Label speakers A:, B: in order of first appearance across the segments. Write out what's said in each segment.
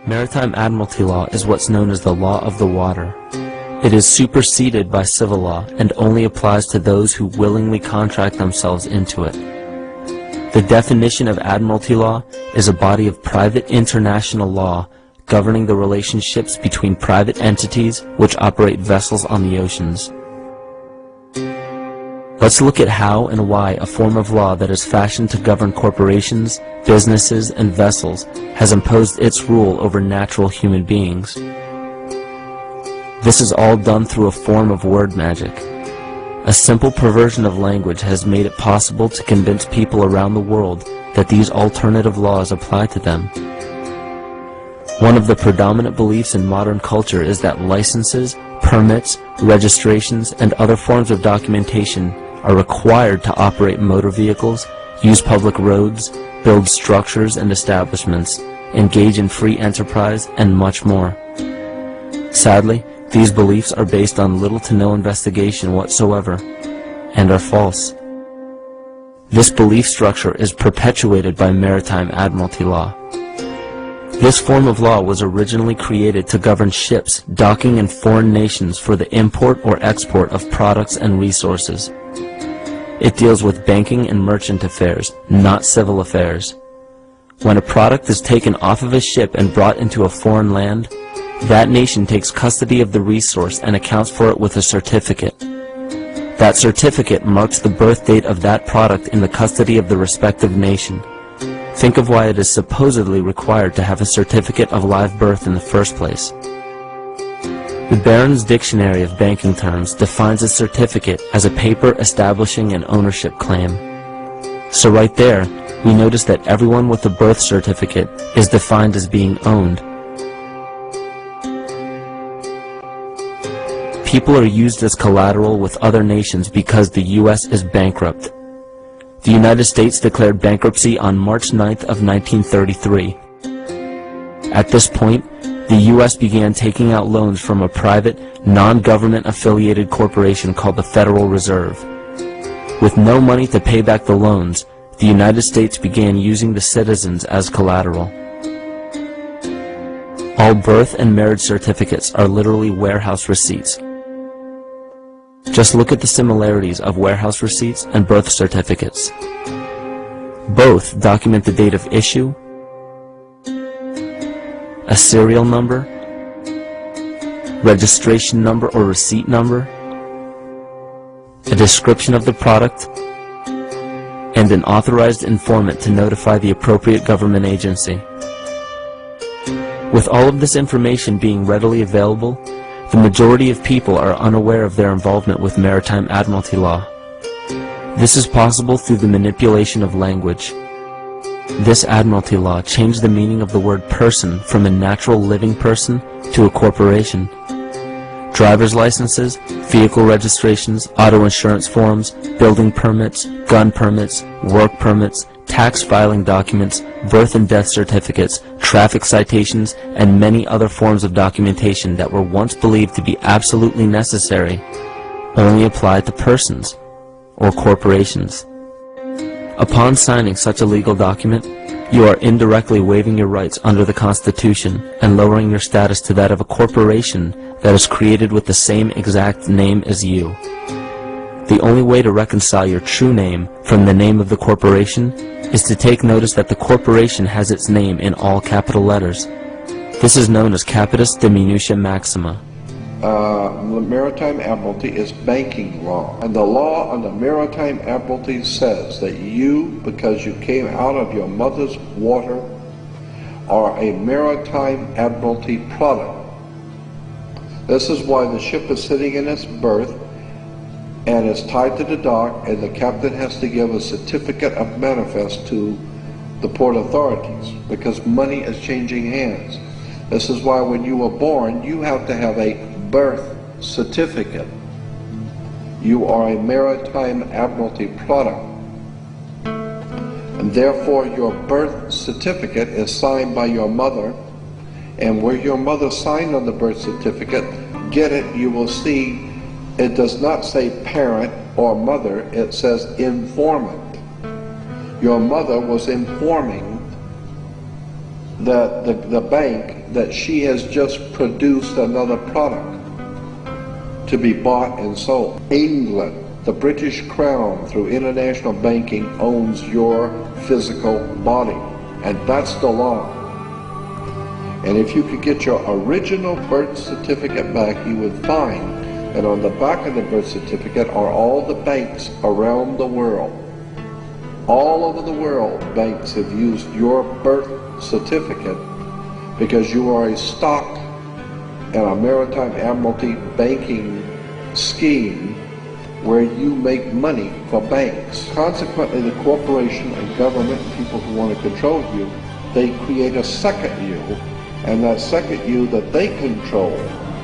A: Maritime Admiralty law is what's known as the law of the water. It is superseded by civil law and only applies to those who willingly contract themselves into it. The definition of Admiralty law is a body of private international law governing the relationships between private entities which operate vessels on the oceans. Let's look at how and why a form of law that is fashioned to govern corporations, businesses, and vessels has imposed its rule over natural human beings. This is all done through a form of word magic. A simple perversion of language has made it possible to convince people around the world that these alternative laws apply to them. One of the predominant beliefs in modern culture is that licenses, permits, registrations, and other forms of documentation are required to operate motor vehicles, use public roads, build structures and establishments, engage in free enterprise, and much more. Sadly, these beliefs are based on little to no investigation whatsoever, and are false. This belief structure is perpetuated by Maritime Admiralty law. This form of law was originally created to govern ships docking in foreign nations for the import or export of products and resources. It deals with banking and merchant affairs, not civil affairs. When a product is taken off of a ship and brought into a foreign land, that nation takes custody of the resource and accounts for it with a certificate. That certificate marks the birth date of that product in the custody of the respective nation. Think of why it is supposedly required to have a certificate of live birth in the first place. The Barron's Dictionary of Banking Terms defines a certificate as a paper establishing an ownership claim. So right there, we notice that everyone with a birth certificate is defined as being owned. People are used as collateral with other nations because the U.S. is bankrupt. The United States declared bankruptcy on March 9th of 1933. At this point, the U.S. began taking out loans from a private, non-government affiliated corporation called the Federal Reserve. With no money to pay back the loans, the United States began using the citizens as collateral. All birth and marriage certificates are literally warehouse receipts. Just look at the similarities of warehouse receipts and birth certificates. Both document the date of issue, a serial number, registration number or receipt number, a description of the product, and an authorized informant to notify the appropriate government agency. With all of this information being readily available, the majority of people are unaware of their involvement with Maritime Admiralty law. This is possible through the manipulation of language. This Admiralty law changed the meaning of the word person from a natural living person to a corporation. Driver's licenses, vehicle registrations, auto insurance forms, building permits, gun permits, work permits, tax filing documents, birth and death certificates, traffic citations, and many other forms of documentation that were once believed to be absolutely necessary only apply to persons or corporations. Upon signing such a legal document, you are indirectly waiving your rights under the Constitution and lowering your status to that of a corporation that is created with the same exact name as you. The only way to reconcile your true name from the name of the corporation is to take notice that the corporation has its name in all capital letters. This is known as capitis diminutia maxima.
B: The Maritime Admiralty is banking law, and the law on the Maritime Admiralty says that you, because you came out of your mother's water, are a Maritime Admiralty product. This is why the ship is sitting in its berth and is tied to the dock, and the captain has to give a certificate of manifest to the port authorities because money is changing hands. This is why when you were born, you have to have a birth certificate. You are a Maritime Admiralty product, and therefore your birth certificate is signed by your mother, and where your mother signed on the birth certificate, get it, you will see it does not say parent or mother, it says informant. Your mother was informing that the bank that she has just produced another product to be bought and sold. England, the British Crown, through international banking, owns your physical body, and that's the law. And if you could get your original birth certificate back, you would find that on the back of the birth certificate are all the banks around the world. All over the world, banks have used your birth certificate because you are a stock in a Maritime Admiralty banking scheme where you make money for banks. Consequently, the corporation and government and people who want to control you, they create a second you, and that second you that they control,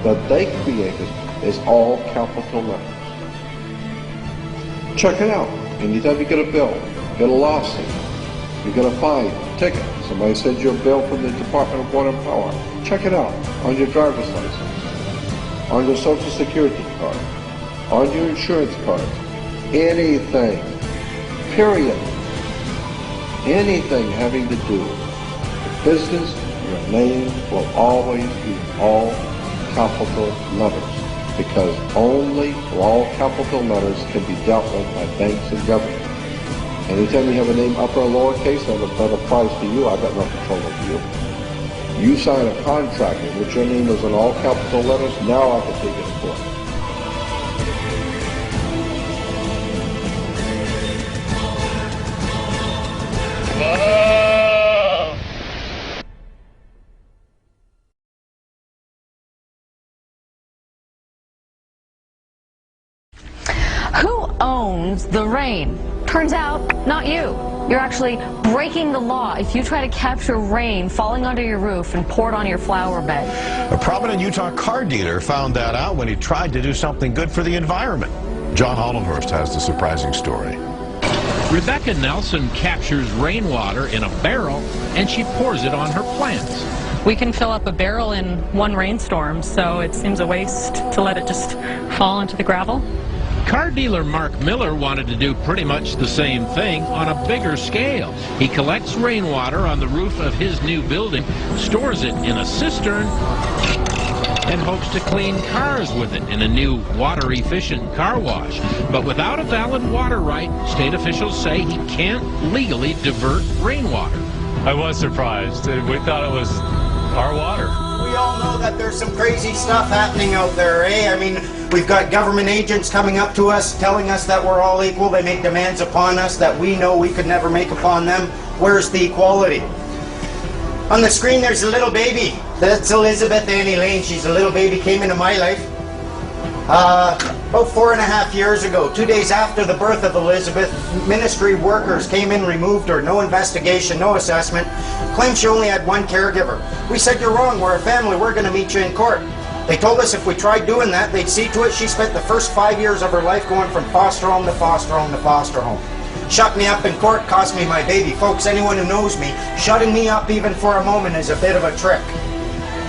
B: that they created, is all capital letters. Check it out. Anytime you get a bill, get a lawsuit, you get a fine, ticket, somebody sends you a bill from the Department of Water and Power, check it out on your driver's license, on your Social Security card, on your insurance card, anything, period, anything having to do with business, your name will always be all capital letters, because only all capital letters can be dealt with by banks and government. Anytime you have a name upper or lowercase, that applies to you. I've got no control over you. You sign a contract in which your name is in all capital letters, now I can take it to court.
C: Who owns the rain? Turns out, not you. You're actually breaking the law if you try to capture rain falling onto your roof and pour it on your flower bed.
D: A prominent Utah car dealer found that out when he tried to do something good for the environment. John Hollenhurst has the surprising story.
E: Rebecca Nelson captures rainwater in a barrel and she pours it on her plants.
F: We can fill up a barrel in one rainstorm, so it seems a waste to let it just fall into the gravel.
E: Car dealer Mark Miller wanted to do pretty much the same thing on a bigger scale. He collects rainwater on the roof of his new building, stores it in a cistern, and hopes to clean cars with it in a new water-efficient car wash. But without a valid water right, state officials say he can't legally divert rainwater.
G: I was surprised. We thought it was our water.
H: We all know that there's some crazy stuff happening out there, eh? I mean, we've got government agents coming up to us, telling us that we're all equal. They make demands upon us that we know we could never make upon them. Where's the equality? On the screen, there's a little baby. That's Elizabeth Annie Lane. She's a little baby, came into my life about 4.5 years ago. 2 days after the birth of Elizabeth, ministry workers came in, removed her. No investigation, no assessment. Claimed she only had one caregiver. We said, you're wrong. We're a family. We're going to meet you in court. They told us if we tried doing that, they'd see to it. She spent the first 5 years of her life going from foster home to foster home to foster home. Shut me up in court, cost me my baby. Folks, anyone who knows me, shutting me up even for a moment is a bit of a trick.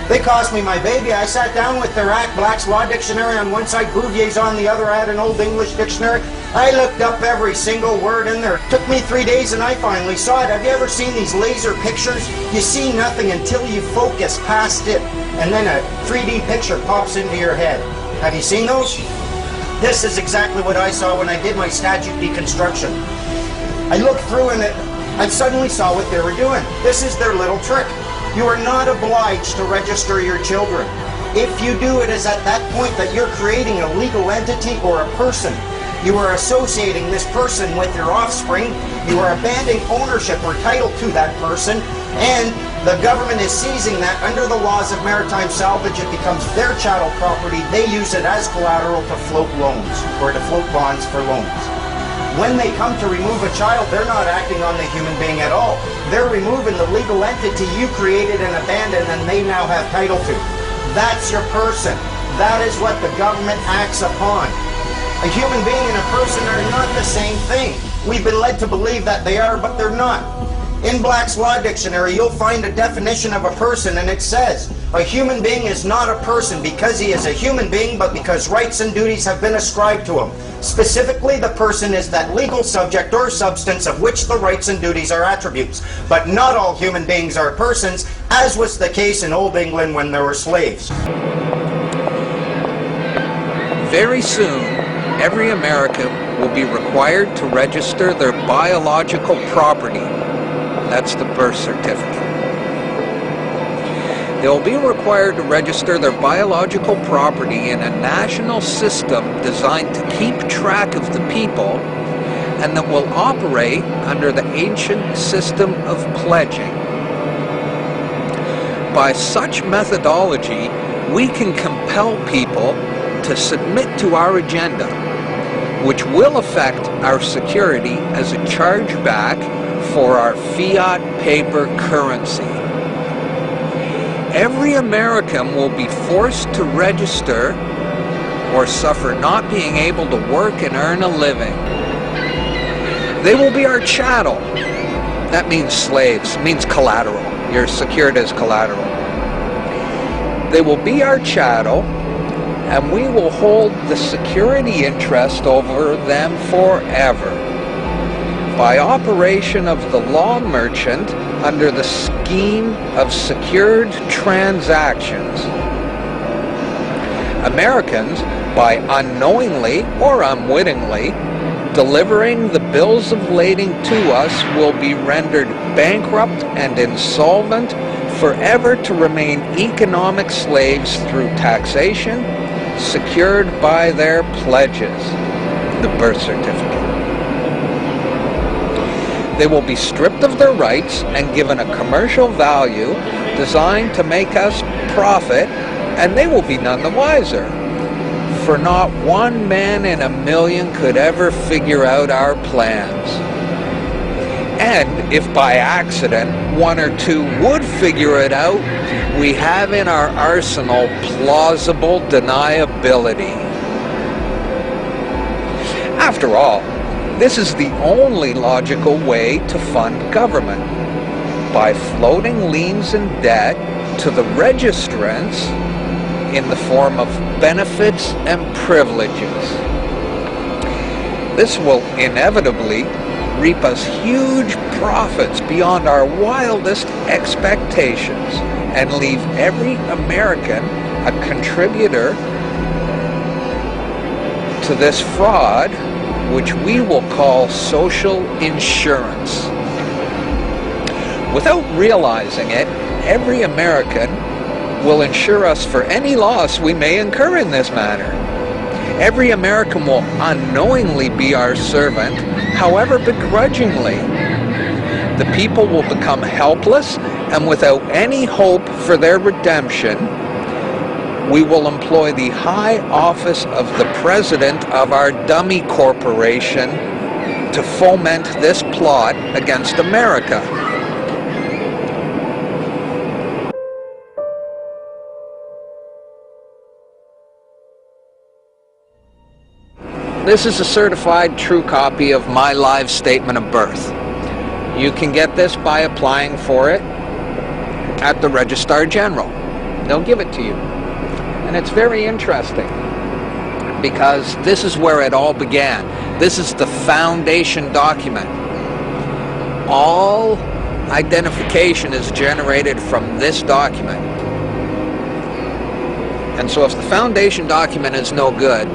H: They cost me my baby. I sat down with their Black's Law Dictionary on one side, Bouvier's on the other. I had an Old English dictionary. I looked up every single word in there. It took me 3 days and I finally saw it. Have you ever seen these laser pictures? You see nothing until you focus past it, and then a 3D picture pops into your head. Have you seen those? This is exactly what I saw when I did my statute deconstruction. I looked through and I suddenly saw what they were doing. This is their little trick. You are not obliged to register your children. If you do, it is at that point that you're creating a legal entity or a person. You are associating this person with your offspring. You are abandoning ownership or title to that person, and the government is seizing that under the laws of maritime salvage. It becomes their chattel property. They use it as collateral to float loans or to float bonds for loans. When they come to remove a child, they're not acting on the human being at all. They're removing the legal entity you created and abandoned and they now have title to. That's your person. That is what the government acts upon. A human being and a person are not the same thing. We've been led to believe that they are, but they're not. In Black's Law Dictionary, you'll find a definition of a person, and it says, a human being is not a person because he is a human being, but because rights and duties have been ascribed to him. Specifically, the person is that legal subject or substance of which the rights and duties are attributes. But not all human beings are persons, as was the case in Old England when there were slaves.
I: Very soon, every American will be required to register their biological property. That's the birth certificate. They will be required to register their biological property in a national system designed to keep track of the people and that will operate under the ancient system of pledging. By such methodology, we can compel people to submit to our agenda, which will affect our security as a chargeback for our fiat paper currency. Every American will be forced to register or suffer not being able to work and earn a living. They will be our chattel. That means slaves, it means collateral. You're secured as collateral. They will be our chattel, and we will hold the security interest over them forever. By operation of the law merchant under the scheme of secured transactions. Americans, by unknowingly or unwittingly delivering the bills of lading to us, will be rendered bankrupt and insolvent, forever to remain economic slaves through taxation, secured by their pledges, the birth certificate. They will be stripped of their rights and given a commercial value designed to make us profit, and they will be none the wiser. For not one man in a million could ever figure out our plans. And if by accident one or two would figure it out, we have in our arsenal plausible deniability. After all, this is the only logical way to fund government, by floating liens and debt to the registrants in the form of benefits and privileges. This will inevitably reap us huge profits beyond our wildest expectations and leave every American a contributor to this fraud, which we will call social insurance. Without realizing it, every American will insure us for any loss we may incur in this manner. Every American will unknowingly be our servant, however begrudgingly. The people will become helpless, and without any hope for their redemption, we will employ the high office of the president of our dummy corporation to foment this plot against America. This is a certified true copy of my live statement of birth. You can get this by applying for it at the Registrar General. They'll give it to you. And it's very interesting because this is where it all began. This is the foundation document. All identification is generated from this document. And so if the foundation document is no good,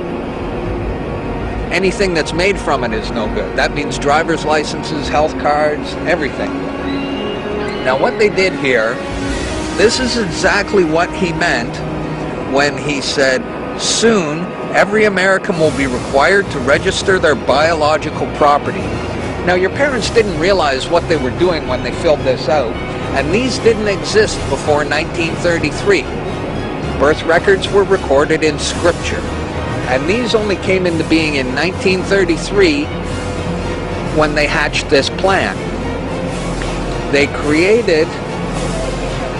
I: anything that's made from it is no good. That means driver's licenses, health cards, everything. Now what they did here, this is exactly what he meant when he said, soon every American will be required to register their biological property. Now your parents didn't realize what they were doing when they filled this out, and these didn't exist before 1933. Birth records were recorded in scripture, and these only came into being in 1933 when they hatched this plan. They created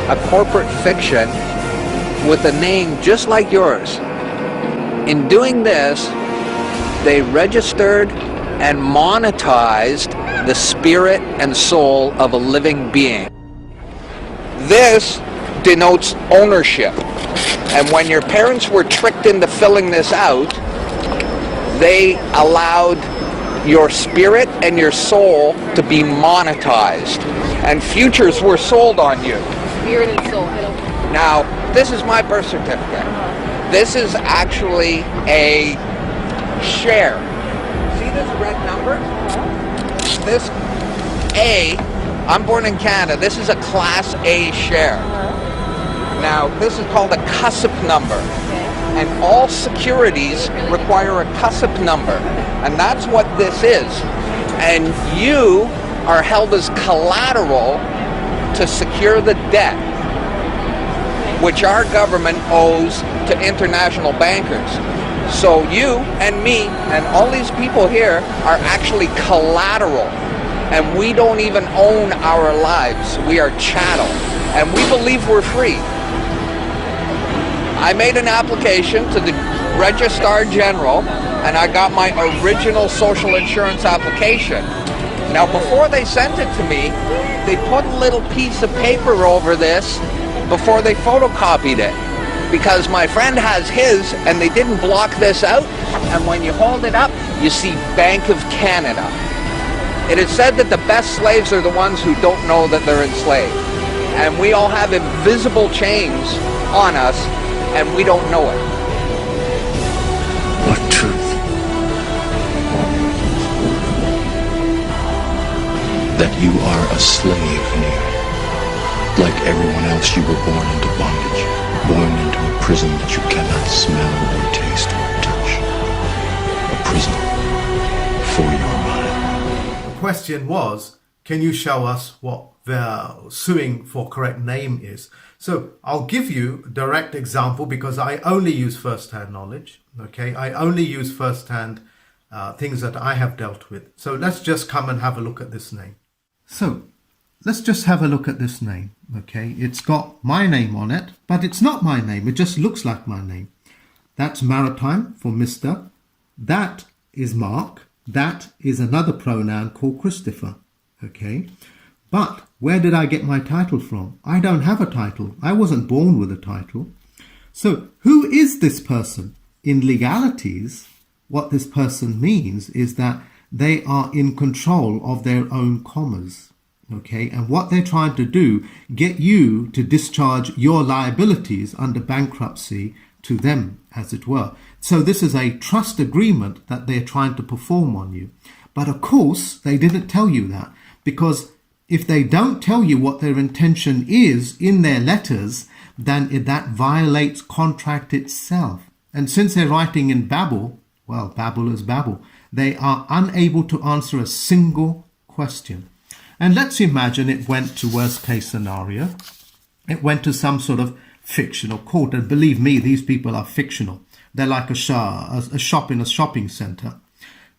I: a corporate fiction with a name just like yours. In doing this, they registered and monetized the spirit and soul of a living being. This denotes ownership. And when your parents were tricked into filling this out, they allowed your spirit and your soul to be monetized. And futures were sold on you.
C: Spirit and soul.
I: Now, this is my birth certificate. This is actually a share. See this red number? This A, I'm born in Canada, this is a Class A share. Now, this is called a CUSP number. And all securities require a CUSP number. And that's what this is. And you are held as collateral to secure the debt which our government owes to international bankers. So you and me and all these people here are actually collateral. And we don't even own our lives. We are chattel. And we believe we're free. I made an application to the Registrar General and I got my original social insurance application. Now before they sent it to me, they put a little piece of paper over this before they photocopied it. Because my friend has his and they didn't block this out, and when you hold it up, you see Bank of Canada. It is said that the best slaves are the ones who don't know that they're enslaved. And we all have invisible chains on us and we don't know it.
J: What truth? That you are a slave here. Like everyone else, you were born into bondage, born into a prison that you cannot smell or taste or touch. A prison for your mind.
K: The question was, can you show us what the suing for correct name is? So I'll give you a direct example because I only use first-hand knowledge. Okay, I only use first-hand things that I have dealt with. So let's just come and have a look at this name. So let's just have a look at this name. Okay, it's got my name on it, but it's not my name. It just looks like my name. That's Maritime for Mr. That is Mark. That is another pronoun called Christopher. Okay, but where did I get my title from? I don't have a title. I wasn't born with a title. So who is this person? In legalities, what this person means is that they are in control of their own commas. Okay, and what they're trying to do, get you to discharge your liabilities under bankruptcy to them, as it were. So this is a trust agreement that they're trying to perform on you. But of course, they didn't tell you that, because if they don't tell you what their intention is in their letters, then that violates contract itself. And since they're writing in Babel, well, Babel is Babel, they are unable to answer a single question. And let's imagine it went to worst case scenario. It went to some sort of fictional court. And believe me, these people are fictional. They're like a shop in a shopping center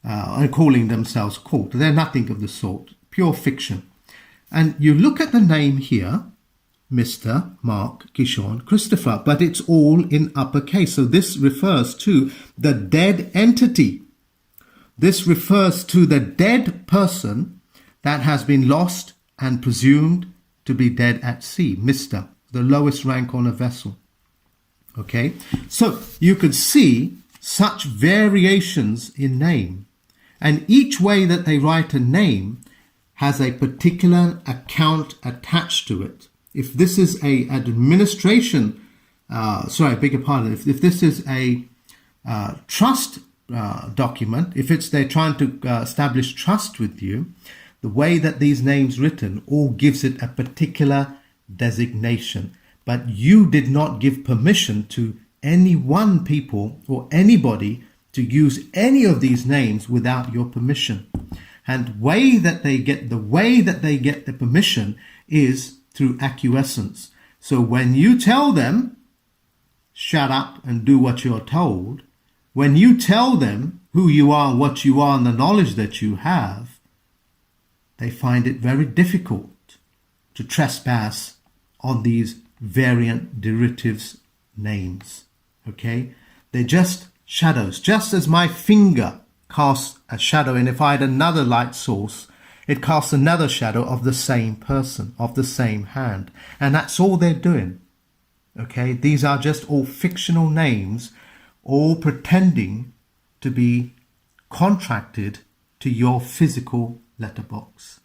K: and calling themselves court. They're nothing of the sort. Pure fiction. And you look at the name here, Mr. Mark Kishon Christopher, but it's all in uppercase. So this refers to the dead entity. This refers to the dead person that has been lost and presumed to be dead at sea. Mr., the lowest rank on a vessel. Okay, so you could see such variations in name. And each way that they write a name has a particular account attached to it. If this is a administration, if this is a trust document, if they're trying to establish trust with you, the way that these names written all gives it a particular designation. But you did not give permission to any one people or anybody to use any of these names without your permission. And the way that they get the permission is through acquiescence. So when you tell them, shut up and do what you're told, when you tell them who you are, what you are, and the knowledge that you have, they find it very difficult to trespass on these variant derivatives names. Okay? They're just shadows. Just as my finger casts a shadow, and if I had another light source, It casts another shadow of the same person, of the same hand. And that's all they're doing. Okay, these are just all fictional names, all pretending to be contracted to your physical letterbox.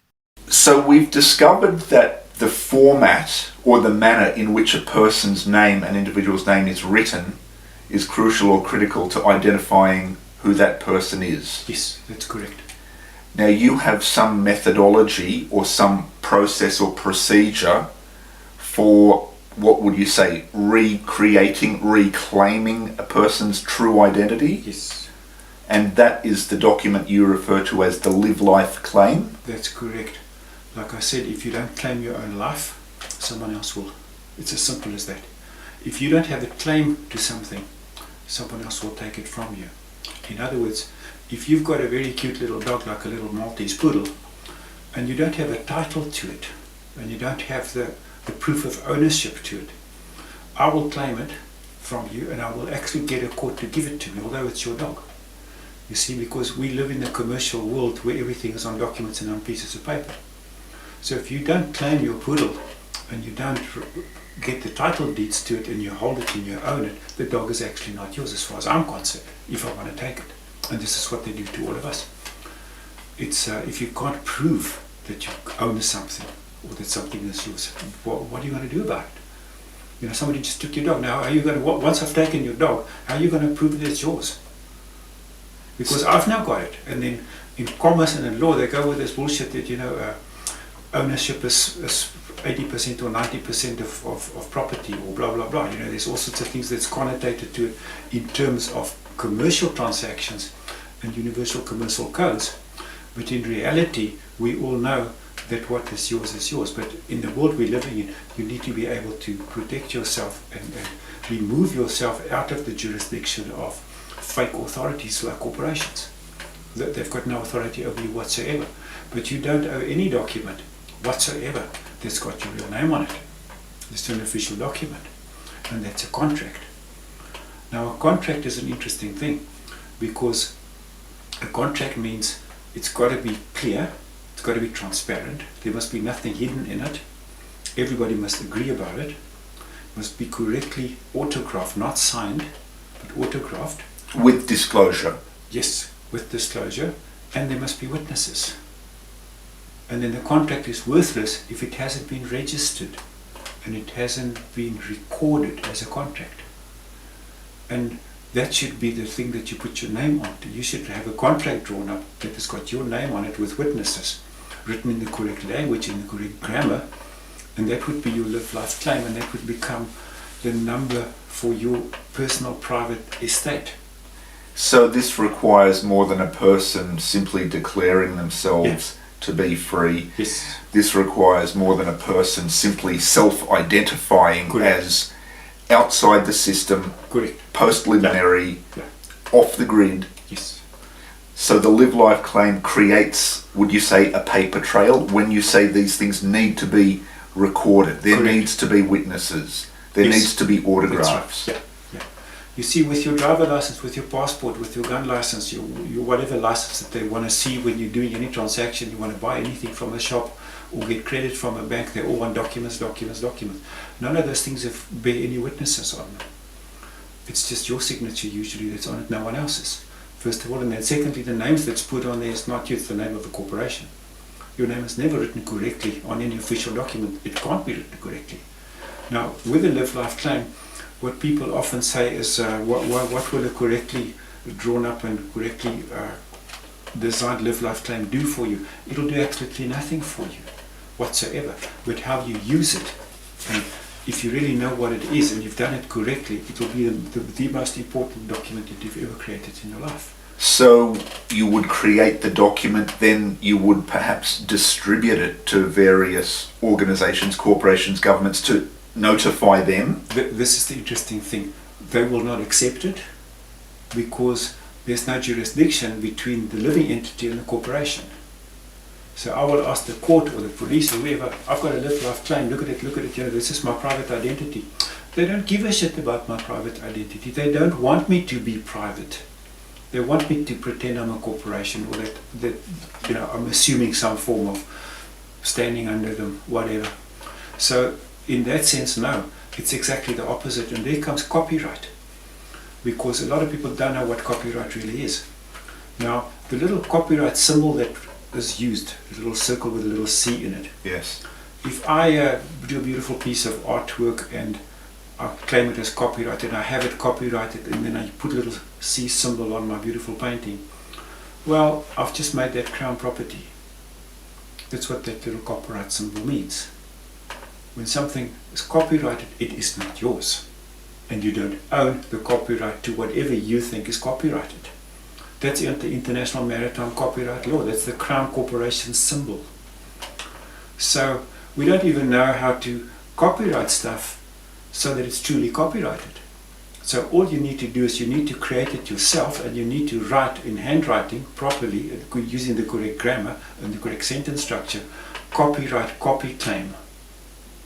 L: So we've discovered that the format or the manner in which a person's name, an individual's name, is written is crucial or critical to identifying who that person is.
M: Yes, that's correct.
L: Now you have some methodology or some process or procedure for, what would you say, recreating, reclaiming a person's true identity?
M: Yes.
L: And that is the document you refer to as the Live Life Claim?
M: That's correct. Like I said, if you don't claim your own life, someone else will. It's as simple as that. If you don't have a claim to something, someone else will take it from you. In other words, if you've got a very cute little dog like a little Maltese poodle, and you don't have a title to it, and you don't have the proof of ownership to it, I will claim it from you, and I will actually get a court to give it to me, although it's your dog. You see, because we live in a commercial world where everything is on documents and on pieces of paper. So if you don't claim your poodle, and you don't get the title deeds to it, and you hold it and you own it, the dog is actually not yours as far as I'm concerned, if I want to take it. And this is what they do to all of us. It's if you can't prove that you own something, or that something is yours, what are you going to do about it? You know, somebody just took your dog. Now, are you going to, once I've taken your dog, how are you going to prove that it's yours? Because I've now got it. And then in commerce and in law, they go with this bullshit that, you know, ownership is 80% or 90% of property, or blah, blah, blah. You know, there's all sorts of things that's connotated to it in terms of commercial transactions and universal commercial codes. But in reality, we all know that what is yours is yours. But in the world we're living in, you need to be able to protect yourself and remove yourself out of the jurisdiction of fake authorities like corporations. They've got no authority over you whatsoever. But you don't owe any document whatsoever that's got your real name on it. It's an official document, and that's a contract. Now, a contract is an interesting thing, because a contract means it's got to be clear, it's got to be transparent, there must be nothing hidden in it, everybody must agree about it, must be correctly autographed, not signed, but autographed.
L: With disclosure?
M: Yes, with disclosure, and there must be witnesses. And then the contract is worthless if it hasn't been registered and it hasn't been recorded as a contract. And that should be the thing that you put your name on. You should have a contract drawn up that has got your name on it with witnesses, written in the correct language, in the correct grammar, and that would be your Live Life Claim, and that would become the number for your personal private estate.
L: So this requires more than a person simply declaring themselves to be free.
M: Yes.
L: This requires more than a person simply self-identifying as outside the system, post-liminary, off the grid.
M: Yes.
L: So the Live Life Claim creates, would you say, a paper trail when you say these things need to be recorded? There needs to be witnesses. There needs to be autographs.
M: Right. Yeah. You see, with your driver license, with your passport, with your gun license, your whatever license that they want to see when you're doing any transaction, you want to buy anything from a shop or get credit from a bank, they all want documents. None of those things bear any witnesses on them. It's just your signature usually that's on it, no one else's. First of all, and then secondly, the names that's put on there is not you, it's the name of the corporation. Your name is never written correctly on any official document. It can't be written correctly. Now, with a Live Life Claim, what people often say is, what will a correctly drawn up and correctly designed Live Life Claim do for you? It'll do absolutely nothing for you whatsoever. But how you use it, and if you really know what it is and you've done it correctly, it will be the most important document that you've ever created in your life.
L: So you would create the document, then you would perhaps distribute it to various organizations, corporations, governments to notify them?
M: This is the interesting thing. They will not accept it because there's no jurisdiction between the living entity and the corporation. So I will ask the court or the police or whoever, I've got a Live Life Claim, look at it, you know, this is my private identity. They don't give a shit about my private identity. They don't want me to be private. They want me to pretend I'm a corporation, or that I'm assuming some form of standing under them, whatever. So in that sense, no, it's exactly the opposite. And there comes copyright, because a lot of people don't know what copyright really is. Now, the little copyright symbol that is used, the little circle with a little C in it.
L: Yes.
M: If I do a beautiful piece of artwork and I claim it as copyrighted, I have it copyrighted, and then I put a little C symbol on my beautiful painting, well, I've just made that crown property. That's what that little copyright symbol means. When something is copyrighted, it is not yours, and you don't own the copyright to whatever you think is copyrighted. That's the International Maritime Copyright Law. That's the Crown Corporation symbol. So we don't even know how to copyright stuff so that it's truly copyrighted. So all you need to do is you need to create it yourself, and you need to write in handwriting properly, using the correct grammar and the correct sentence structure, copyright copy claim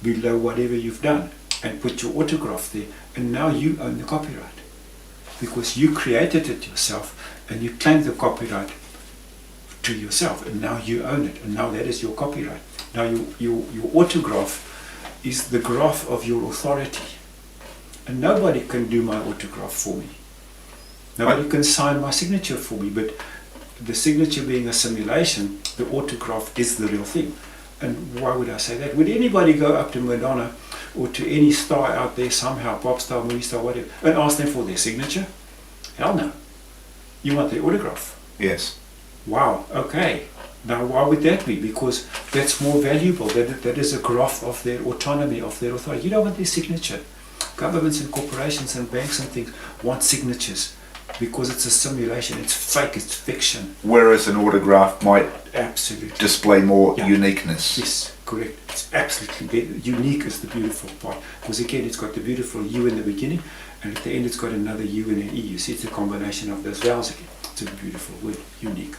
M: below whatever you've done, and put your autograph there, and now you own the copyright, because you created it yourself and you claim the copyright to yourself, and now you own it, and now that is your copyright. Now your autograph is the graph of your authority, and nobody can do my autograph for me. Nobody can sign my signature for me, but the signature being a simulation, the autograph is the real thing. And why would I say that? Would anybody go up to Madonna or to any star out there somehow, pop star, movie star, whatever, and ask them for their signature? Hell no. You want their autograph?
L: Yes.
M: Wow, okay. Now why would that be? Because that's more valuable. That is a graph of their autonomy, of their authority. You don't want their signature. Governments and corporations and banks and things want signatures because it's a simulation, it's fake, it's fiction.
L: Whereas an autograph might
M: absolutely
L: display more uniqueness.
M: Yes, correct. It's absolutely unique is the beautiful part. Because again, it's got the beautiful U in the beginning, and at the end it's got another U and an E. You see, it's a combination of those vowels again. It's a beautiful word, unique.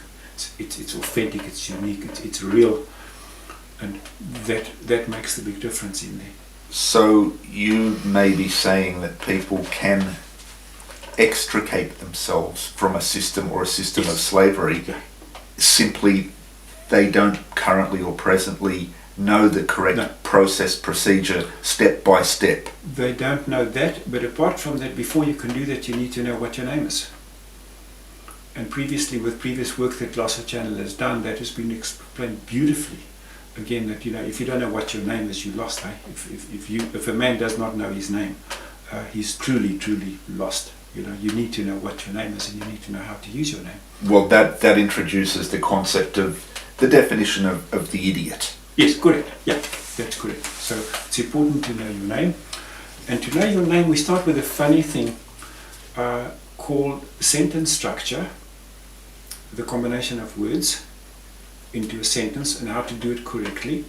M: It's authentic, it's unique, it's real, and that makes the big difference in there.
L: So you may be saying that people can extricate themselves from a system or a system of slavery, simply they don't currently or presently know the correct process, procedure, step by step.
M: They don't know that, but apart from that, before you can do that, you need to know what your name is. And previously, with previous work that Glossa Channel has done, that has been explained beautifully. Again, that if you don't know what your name is, you lost. If a man does not know his name, he's truly lost. You need to know what your name is, and you need to know how to use your name.
L: Well, that introduces the concept of the definition of the idiot.
M: Yes, correct. Yeah, that's correct. So it's important to know your name, and to know your name, we start with a funny thing called sentence structure. The combination of words into a sentence and how to do it correctly,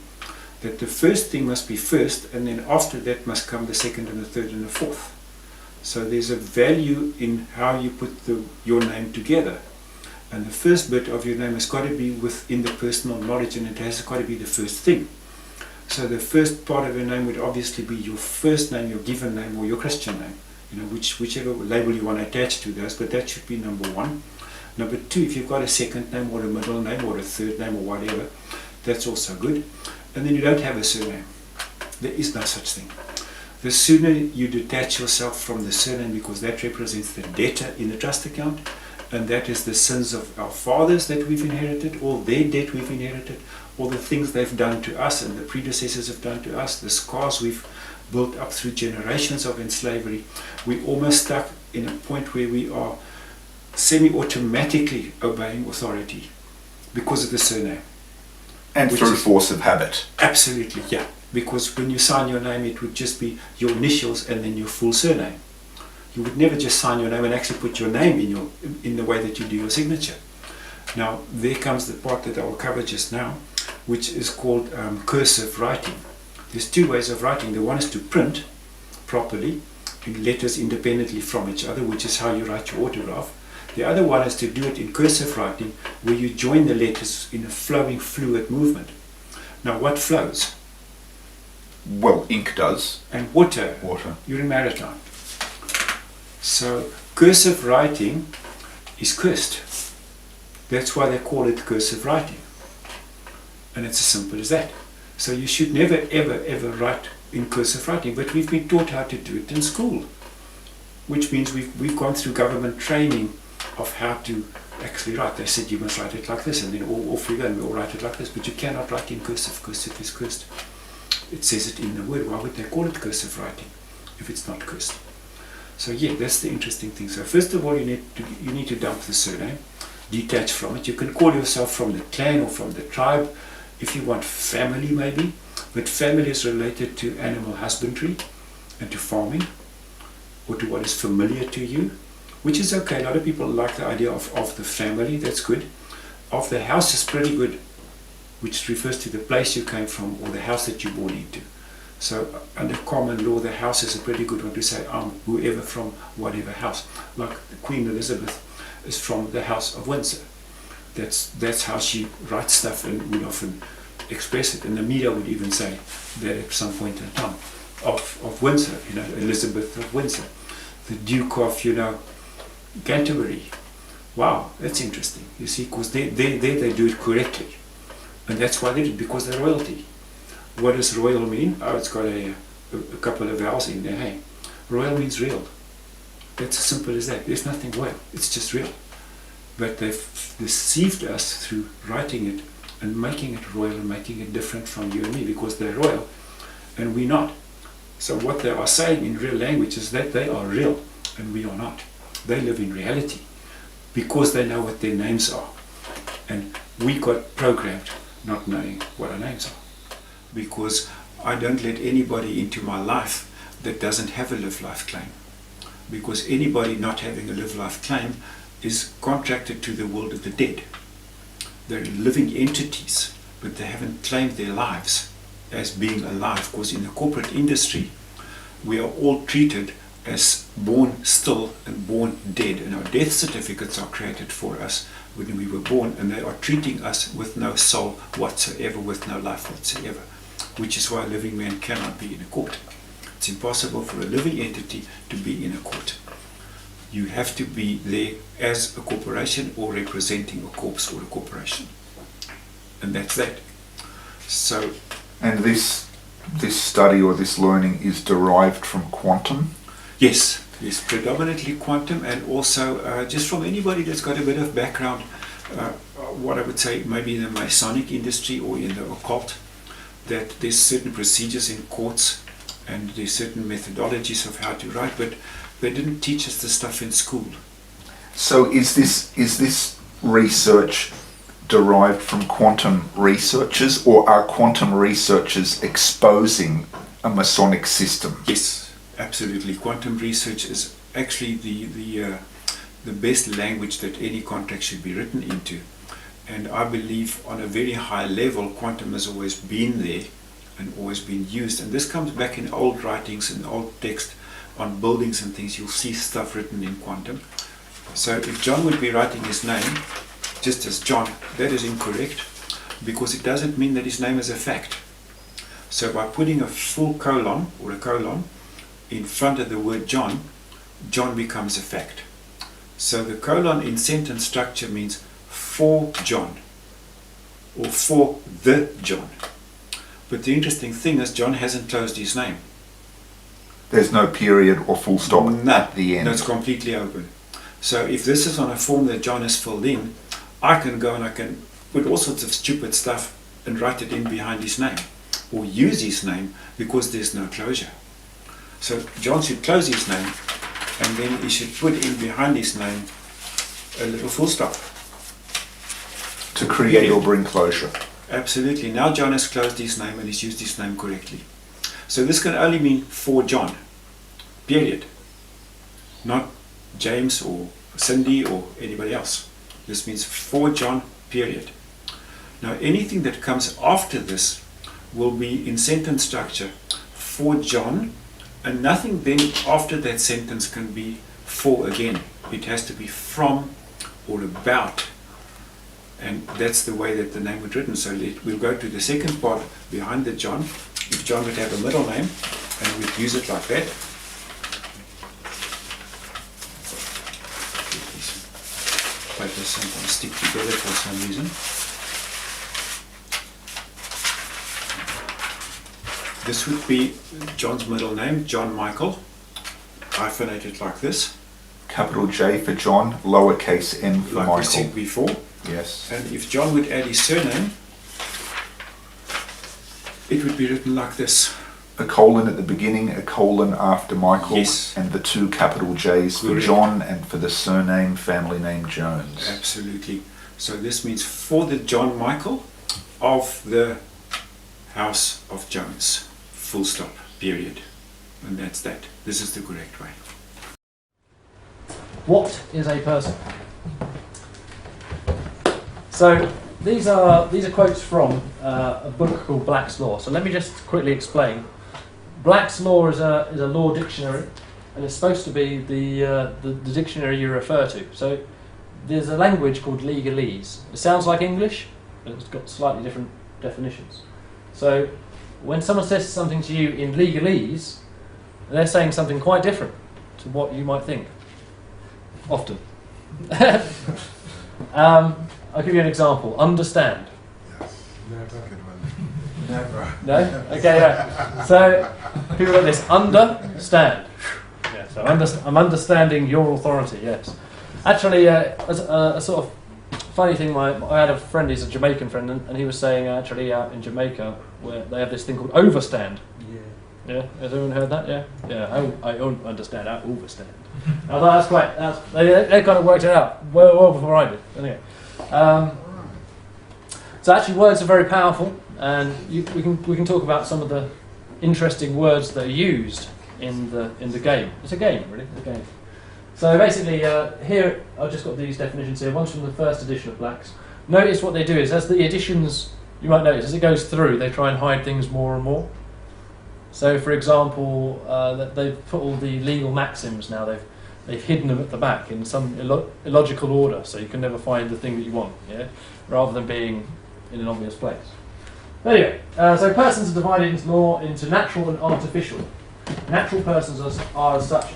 M: that the first thing must be first, and then after that must come the second and the third and the fourth. So there's a value in how you put your name together, and the first bit of your name has got to be within the personal knowledge, and it has got to be the first thing. So the first part of your name would obviously be your first name, your given name, or your Christian name, whichever label you want to attach to those, but that should be number one. Number two, if you've got a second name or a middle name or a third name or whatever, that's also good. And then you don't have a surname. There is no such thing. The sooner you detach yourself from the surname, because that represents the debtor in the trust account, and that is the sins of our fathers that we've inherited, all their debt we've inherited, all the things they've done to us and the predecessors have done to us, the scars we've built up through generations of enslavery. We're almost stuck in a point where we are semi-automatically obeying authority because of the surname.
L: And through force of habit.
M: Absolutely, yeah. Because when you sign your name, it would just be your initials and then your full surname. You would never just sign your name and actually put your name in the way that you do your signature. Now, there comes the part that I will cover just now, which is called cursive writing. There's two ways of writing. The one is to print properly in letters independently from each other, which is how you write your autograph. The other one is to do it in cursive writing, where you join the letters in a flowing, fluid movement. Now, what flows?
L: Well, ink does.
M: And water.
L: Water.
M: You're in Maritime. So, cursive writing is cursed. That's why they call it cursive writing. And it's as simple as that. So you should never ever ever write in cursive writing, but we've been taught how to do it in school, which means we've gone through government training of how to actually write. They said you must write it like this, and then off we go and we all write it like this, but you cannot write in cursive. Cursive is cursed. It says it in the word. Why would they call it cursive writing if it's not cursed? So yeah, that's the interesting thing. So first of all, you need to dump the surname, detach from it. You can call yourself from the clan or from the tribe if you want family maybe, but family is related to animal husbandry and to farming, or to what is familiar to you, which is okay. A lot of people like the idea of the family. That's good. Of the house is pretty good, which refers to the place you came from or the house that you're born into. So under common law, the house is a pretty good one to say, I'm whoever from whatever house. Like Queen Elizabeth is from the House of Windsor. That's how she writes stuff and would often express it. And the media would even say that at some point in time of Windsor, Elizabeth of Windsor. The Duke of, Canterbury. Wow, that's interesting. You see, because they do it correctly. And that's why they do it, because they're royalty. What does royal mean? Oh, it's got a couple of vowels in there. Hey, royal means real. That's as simple as that. There's nothing royal. It's just real. But they've deceived us through writing it and making it royal and making it different from you and me, because they're royal and we're not. So what they are saying in real language is that they are real and we are not. They live in reality because they know what their names are. And we got programmed not knowing what our names are. Because I don't let anybody into my life that doesn't have a live life claim. Because anybody not having a live life claim is contracted to the world of the dead. They're living entities, but they haven't claimed their lives as being alive, because in the corporate industry we are all treated as born still and born dead, and our death certificates are created for us when we were born, and they are treating us with no soul whatsoever, with no life whatsoever, which is why a living man cannot be in a court. It's impossible for a living entity to be in a court. You have to be there as a corporation or representing a corpse or a corporation, and that's that. So,
L: and this study or this learning is derived from quantum?
M: Yes, predominantly quantum, and also just from anybody that's got a bit of background, what I would say maybe in the Masonic industry or in the occult, that there's certain procedures in courts and there's certain methodologies of how to write, but they didn't teach us the stuff in school.
L: So is this research derived from quantum researchers, or are quantum researchers exposing a Masonic system?
M: Yes, absolutely. Quantum research is actually the best language that any contract should be written into. And I believe on a very high level, quantum has always been there and always been used. And this comes back in old writings and old text on buildings and things. You'll see stuff written in quantum. So if John would be writing his name just as John, that is incorrect, because it doesn't mean that his name is a fact. So by putting a full colon or a colon in front of the word John, John becomes a fact. So the colon in sentence structure means for John or for the John. But the interesting thing is John hasn't closed his name.
L: There's no period or full stop at the end.
M: No, it's completely open. So if this is on a form that John has filled in, I can go and I can put all sorts of stupid stuff and write it in behind his name, or use his name, because there's no closure. So John should close his name, and then he should put in behind his name a little full stop.
L: To create or bring closure.
M: Absolutely. Now John has closed his name and he's used his name correctly. So this can only mean for John, period. Not James or Cindy or anybody else. This means for John, period. Now anything that comes after this will be in sentence structure for John, and nothing then after that sentence can be for again. It has to be from or about. And that's the way that the name was written. So we'll go to the second part behind the John. If John would have a middle name, and we'd use it like that. papers sometimes stick together for some reason. This would be John's middle name, John Michael, hyphenated like this.
L: Capital J for John, lowercase m for
M: like
L: Michael.
M: we said before.
L: Yes.
M: And if John would add his surname, it would be written like this.
L: A colon at the beginning, a colon after Michael,
M: Yes.
L: and the 2 capital J's for
M: Correct.
L: John and for the surname, family name Jones.
M: Absolutely. So this means for the John Michael of the House of Jones. Full stop. Period. And that's that. This is the correct way.
N: What is a person? So these are quotes from a book called Black's Law. So let me just quickly explain. Black's Law is a law dictionary, and it's supposed to be the dictionary you refer to. So there's a language called legalese. It sounds like English, but it's got slightly different definitions. So when someone says something to you in legalese, they're saying something quite different to what you might think. Often. I'll give you an example. Understand.
O: Never.
N: No? Okay, yeah. So, people like this. Understand. Yeah, so I'm understanding your authority, yes. Actually, as a sort of funny thing, I had a friend, he's a Jamaican friend, and he was saying actually out in Jamaica, where they have this thing called overstand. Yeah, has anyone heard that? Yeah, yeah. I understand. I overstand. I thought they kind of worked it out well before I did. Anyway, so actually, words are very powerful, and we can talk about some of the interesting words that are used in the game. It's a game, really. It's a game. So basically, here I've just got these definitions here. One's from the first edition of Black's. Notice what they do is, as the editions, you might notice, as it goes through, they try and hide things more and more. So, for example, they've put all the legal maxims now. They've hidden them at the back in some illogical order, so you can never find the thing that you want. Yeah, rather than being in an obvious place. Anyway, so persons are divided into law into natural and artificial. Natural persons are as such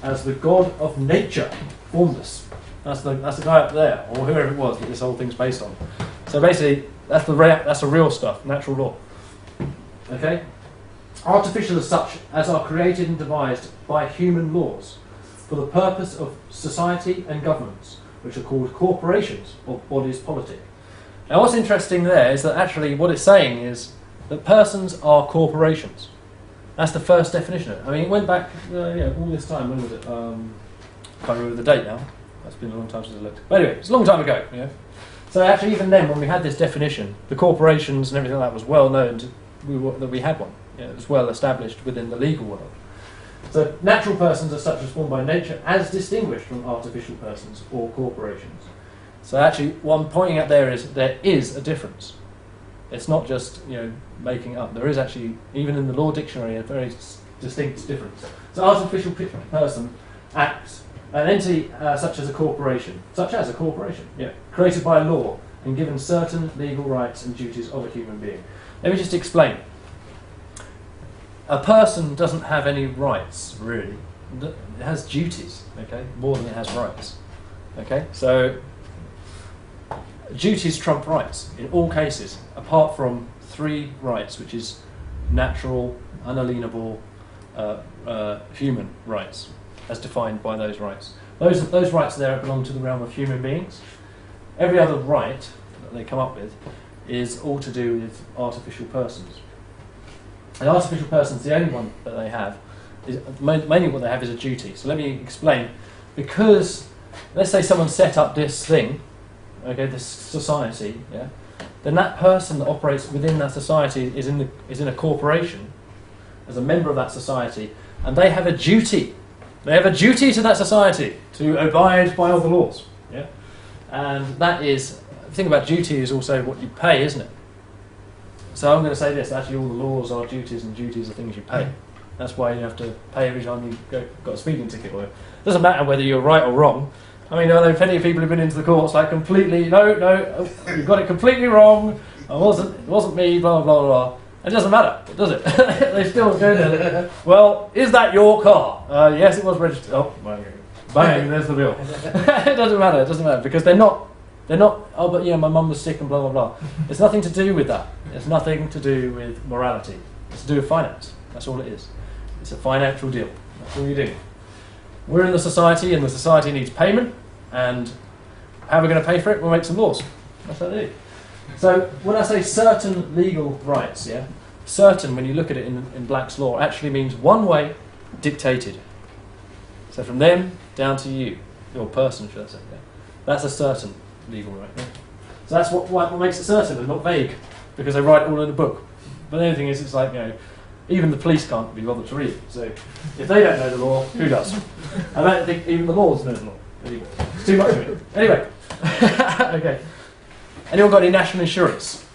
N: as the God of nature formed us. That's the guy up there, or whoever it was that this whole thing's based on. So basically, that's the real stuff, natural law. Okay. Artificial as such as are created and devised by human laws for the purpose of society and governments, which are called corporations or bodies politic. Now what's interesting there is that actually what it's saying is that persons are corporations. That's the first definition of it. I mean, it went back all this time. When was it? I can't remember the date now. That's been a long time since I looked. But anyway, it's a long time ago. Yeah. So actually even then, when we had this definition, the corporations and everything like that was well known that we had one. Yeah, it was well established within the legal world. So natural persons are such as formed by nature as distinguished from artificial persons or corporations. So actually what I'm pointing out there is a difference. It's not just making it up. There is actually, even in the law dictionary, a very distinct difference. So artificial person acts an entity such as a corporation, created by law and given certain legal rights and duties of a human being. Let me just explain. A person doesn't have any rights, really. It has duties, okay, more than it has rights. Okay, so duties trump rights in all cases, apart from 3 rights, which is natural, unalienable, human rights, as defined by those rights. Those rights there belong to the realm of human beings. Every other right that they come up with is all to do with artificial persons. An artificial person is the only one that they have. Mainly what they have is a duty. So let me explain. Because, let's say someone set up this thing, okay, this society, yeah, then that person that operates within that society is in a corporation, as a member of that society, and they have a duty. They have a duty to that society to abide by all the laws. Yeah, and that is, the thing about duty is also what you pay, isn't it? So I'm going to say this, actually all the laws are duties, and duties are things you pay. That's why you have to pay every time you got a speeding ticket. Or it doesn't matter whether you're right or wrong. I mean, I know plenty of people who've been into the courts like completely, no, you got it completely wrong, it wasn't me, blah, blah, blah. It doesn't matter, does it? They still go there. Well, is that your car? Yes, it was registered. Oh, well, Bang, there's the bill. It doesn't matter because they're not, oh, but yeah, my mum was sick and blah, blah, blah. It's nothing to do with that. It's nothing to do with morality. It's to do with finance. That's all it is. It's a financial deal. That's all you do. We're in the society, and the society needs payment, and how are we going to pay for it? We'll make some laws. That's what they do. So when I say certain legal rights, yeah, certain, when you look at it in Black's law, actually means one way, dictated. So from them down to you, your person, should I say. Yeah. That's a certain legal right. Yeah. So that's what makes it certain and not vague, because they write it all in a book. But the only thing is, it's like, even the police can't be bothered to read it. So if they don't know the law, who does? I don't think even the laws know the law. It's too much of it. Anyway, okay. Anyone got any national insurance?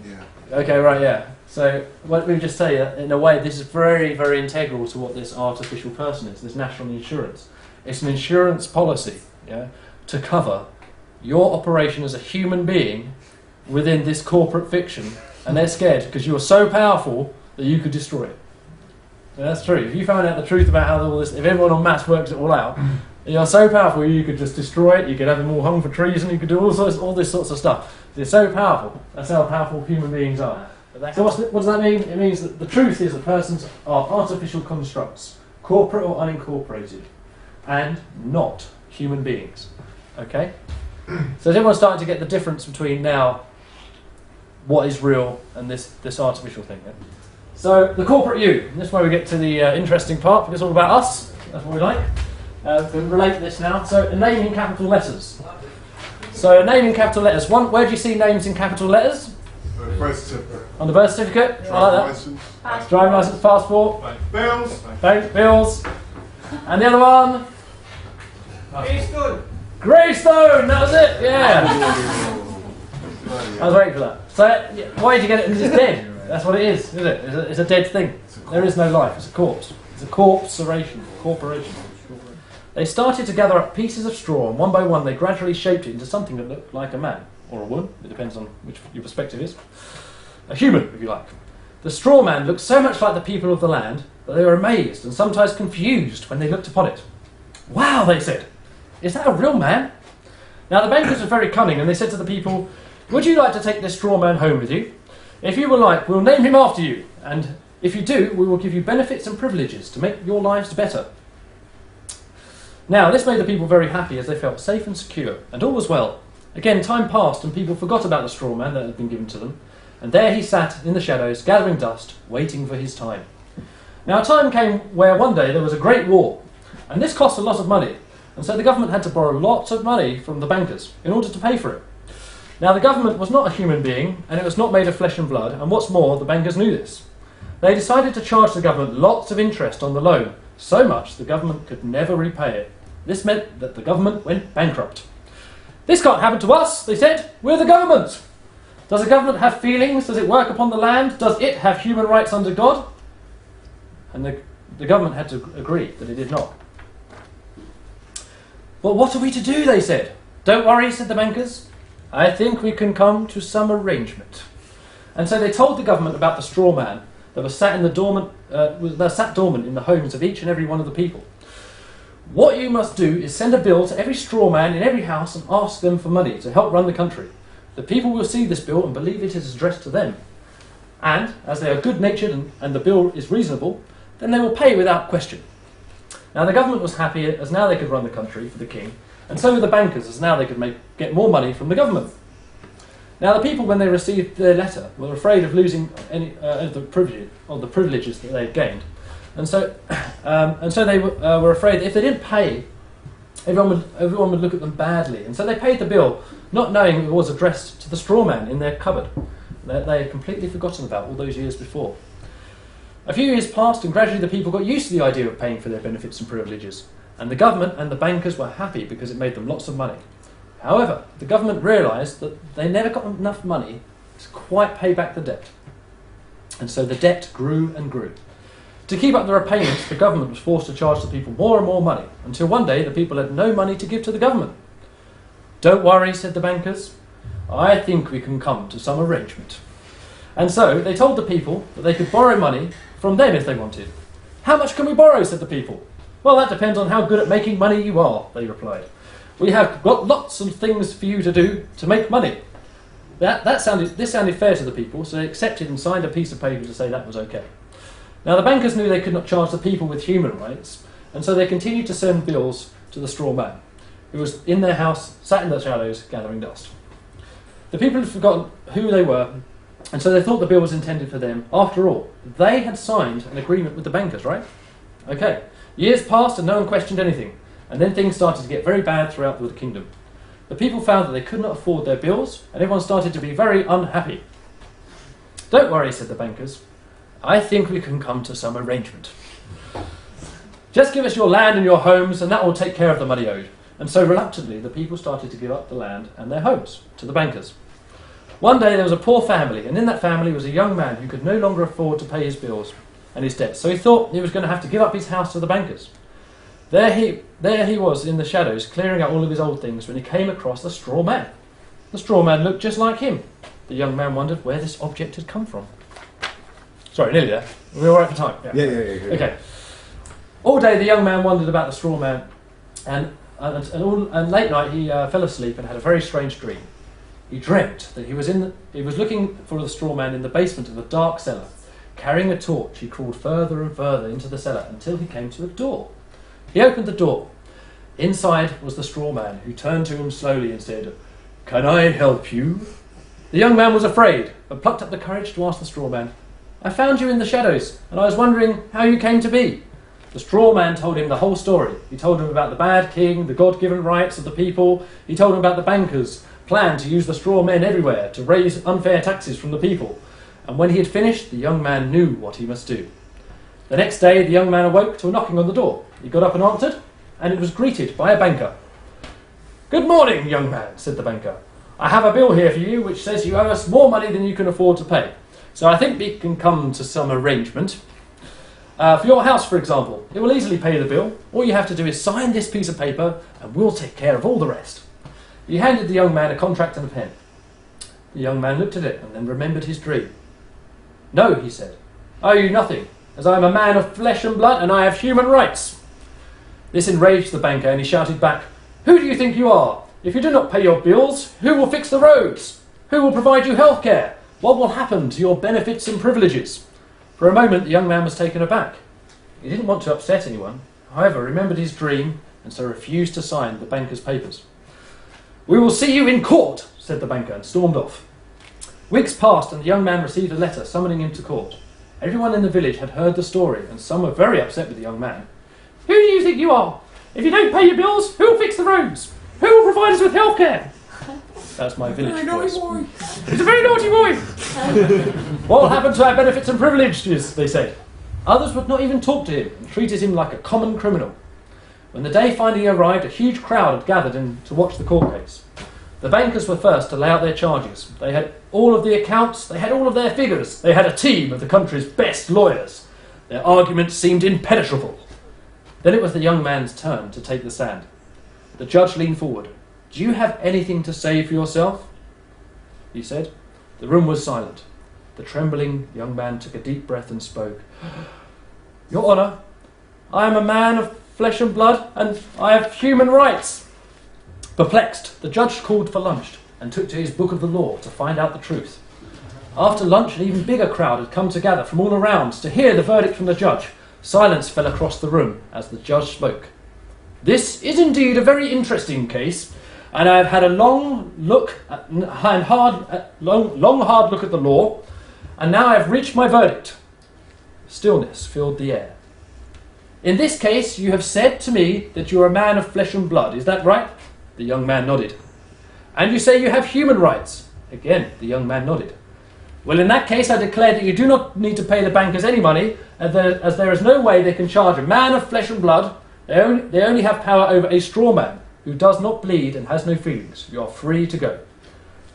B: Yeah.
N: Okay, right, yeah. So what we just say, in a way, this is very, very integral to what this artificial person is, this national insurance. It's an insurance policy, yeah, to cover your operation as a human being within this corporate fiction, and they're scared because you are so powerful that you could destroy it. So that's true. If you found out the truth about how all this, if everyone on maths works it all out, you're so powerful you could just destroy it. You could have them all hung for treason. You could do all this sorts of stuff. They're so powerful. That's how powerful human beings are. So what does that mean? It means that the truth is that persons are artificial constructs, corporate or unincorporated, and not human beings. Okay? So is everyone starting to get the difference between now what is real and this artificial thing? Yeah? So the corporate you. This is where we get to the interesting part, because it's all about us. That's what we like. We relate this now. So a name in capital letters. So a name in capital letters. Where do you see names in capital letters?
O: Birth certificate.
N: On the birth certificate. I like that.
O: License.
N: Driving license, passport.
O: Bills.
N: Bank bills. And the other one?
O: Greystone.
N: Greystone. That was it. Yeah. I was waiting for that. So why did you get it? It's dead. That's what it is, isn't it? It's a dead thing. There is no life. It's a corpse. It's a corporation. They started to gather up pieces of straw, and one by one they gradually shaped it into something that looked like a man, or a woman. It depends on which your perspective is. A human, if you like. The straw man looked so much like the people of the land that they were amazed and sometimes confused when they looked upon it. Wow, they said. Is that a real man? Now the bankers were very cunning, and they said to the people, would you like to take this straw man home with you? If you would like, we'll name him after you, and if you do, we will give you benefits and privileges to make your lives better. Now, this made the people very happy, as they felt safe and secure, and all was well. Again, time passed, and people forgot about the straw man that had been given to them, and there he sat in the shadows, gathering dust, waiting for his time. Now, a time came where one day there was a great war, and this cost a lot of money, and so the government had to borrow lots of money from the bankers in order to pay for it. Now, the government was not a human being, and it was not made of flesh and blood, and what's more, the bankers knew this. They decided to charge the government lots of interest on the loan, so much the government could never repay it. This meant that the government went bankrupt. This can't happen to us, they said. We're the government. Does the government have feelings? Does it work upon the land? Does it have human rights under God? And the government had to agree that it did not. Well, what are we to do, they said. Don't worry, said the bankers. I think we can come to some arrangement. And so they told the government about the straw man that was sat dormant in the homes of each and every one of the people. What you must do is send a bill to every straw man in every house and ask them for money to help run the country. The people will see this bill and believe it is addressed to them. And, as they are good-natured and the bill is reasonable, then they will pay without question. Now the government was happy as now they could run the country for the king, and so were the bankers as now they could get more money from the government. Now the people, when they received their letter, were afraid of losing any of the privileges that they had gained. And so they were afraid that if they didn't pay, everyone would look at them badly. And so they paid the bill, not knowing it was addressed to the straw man in their cupboard that they had completely forgotten about all those years before. A few years passed, and gradually the people got used to the idea of paying for their benefits and privileges. And the government and the bankers were happy because it made them lots of money. However, the government realised that they never got enough money to quite pay back the debt. And so the debt grew and grew. To keep up the repayments, the government was forced to charge the people more and more money, until one day the people had no money to give to the government. Don't worry, said the bankers. I think we can come to some arrangement. And so they told the people that they could borrow money from them if they wanted. How much can we borrow, said the people. Well, that depends on how good at making money you are, they replied. We have got lots of things for you to do to make money. This sounded fair to the people, so they accepted and signed a piece of paper to say that was okay. Now the bankers knew they could not charge the people with human rights, and so they continued to send bills to the straw man, who was in their house, sat in the shadows, gathering dust. The people had forgotten who they were, and so they thought the bill was intended for them. After all, they had signed an agreement with the bankers, right? Okay. Years passed and no one questioned anything, and then things started to get very bad throughout the kingdom. The people found that they could not afford their bills, and everyone started to be very unhappy. Don't worry, said the bankers. I think we can come to some arrangement. Just give us your land and your homes, and that will take care of the money owed. And so reluctantly, the people started to give up the land and their homes to the bankers. One day there was a poor family, and in that family was a young man who could no longer afford to pay his bills and his debts. So he thought he was going to have to give up his house to the bankers. There he was in the shadows, clearing out all of his old things, when he came across the straw man. The straw man looked just like him. The young man wondered where this object had come from. Sorry, nearly there. Are we all right for time?
O: Yeah.
N: Okay. All day the young man wondered about the straw man, and late night he fell asleep and had a very strange dream. He dreamt that he was looking for the straw man in the basement of a dark cellar. Carrying a torch, he crawled further and further into the cellar until he came to a door. He opened the door. Inside was the straw man, who turned to him slowly and said, "Can I help you?" The young man was afraid, but plucked up the courage to ask the straw man, "I found you in the shadows, and I was wondering how you came to be." The straw man told him the whole story. He told him about the bad king, the God-given rights of the people. He told him about the bankers' plan to use the straw men everywhere to raise unfair taxes from the people. And when he had finished, the young man knew what he must do. The next day, the young man awoke to a knocking on the door. He got up and answered, and it was greeted by a banker. "Good morning, young man," said the banker. "I have a bill here for you which says you owe us more money than you can afford to pay. So I think we can come to some arrangement. For your house, for example, it will easily pay the bill. All you have to do is sign this piece of paper, and we'll take care of all the rest." He handed the young man a contract and a pen. The young man looked at it and then remembered his dream. "No," he said, "I owe you nothing, as I am a man of flesh and blood, and I have human rights." This enraged the banker, and he shouted back, "Who do you think you are? If you do not pay your bills, who will fix the roads? Who will provide you health care? What will happen to your benefits and privileges?" For a moment, the young man was taken aback. He didn't want to upset anyone, however, remembered his dream, and so refused to sign the banker's papers. "We will see you in court," said the banker, and stormed off. Weeks passed, and the young man received a letter summoning him to court. Everyone in the village had heard the story, and some were very upset with the young man. "Who do you think you are? If you don't pay your bills, who will fix the roads? Who will provide us with health care?" That's my village voice. "He's a very naughty boy." "What will happen to our benefits and privileges?" they said. Others would not even talk to him and treated him like a common criminal. When the day finally arrived, a huge crowd had gathered in to watch the court case. The bankers were first to lay out their charges. They had all of the accounts, they had all of their figures, they had a team of the country's best lawyers. Their arguments seemed impenetrable. Then it was the young man's turn to take the stand. The judge leaned forward. "Do you have anything to say for yourself?" he said. The room was silent. The trembling young man took a deep breath and spoke. "Your Honour, I am a man of flesh and blood, and I have human rights." Perplexed, the judge called for lunch and took to his book of the law to find out the truth. After lunch, an even bigger crowd had come together from all around to hear the verdict from the judge. Silence fell across the room as the judge spoke. "This is indeed a very interesting case, and I have had a long hard look at the law, and now I have reached my verdict." Stillness filled the air. "In this case, you have said to me that you are a man of flesh and blood. Is that right?" The young man nodded. "And you say you have human rights?" Again, the young man nodded. "Well, in that case, I declare that you do not need to pay the bankers any money, as there is no way they can charge a man of flesh and blood. They only have power over a straw man who does not bleed and has no feelings. You are free to go."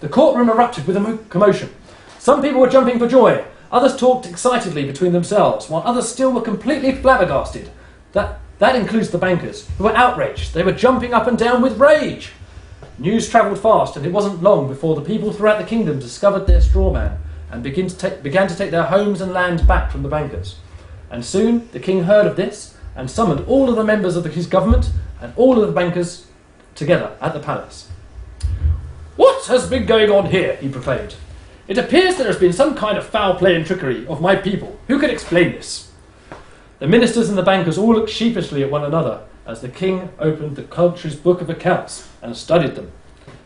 N: The courtroom erupted with a commotion. Some people were jumping for joy. Others talked excitedly between themselves, while others still were completely flabbergasted. That includes the bankers, who were outraged. They were jumping up and down with rage. News travelled fast, and it wasn't long before the people throughout the kingdom discovered their straw man and began to take their homes and land back from the bankers. And soon the king heard of this, and summoned all of the members of his government and all of the bankers together at the palace. "What has been going on here?" he proclaimed. "It appears there has been some kind of foul play and trickery of my people. Who can explain this?" The ministers and the bankers all looked sheepishly at one another as the king opened the country's book of accounts and studied them.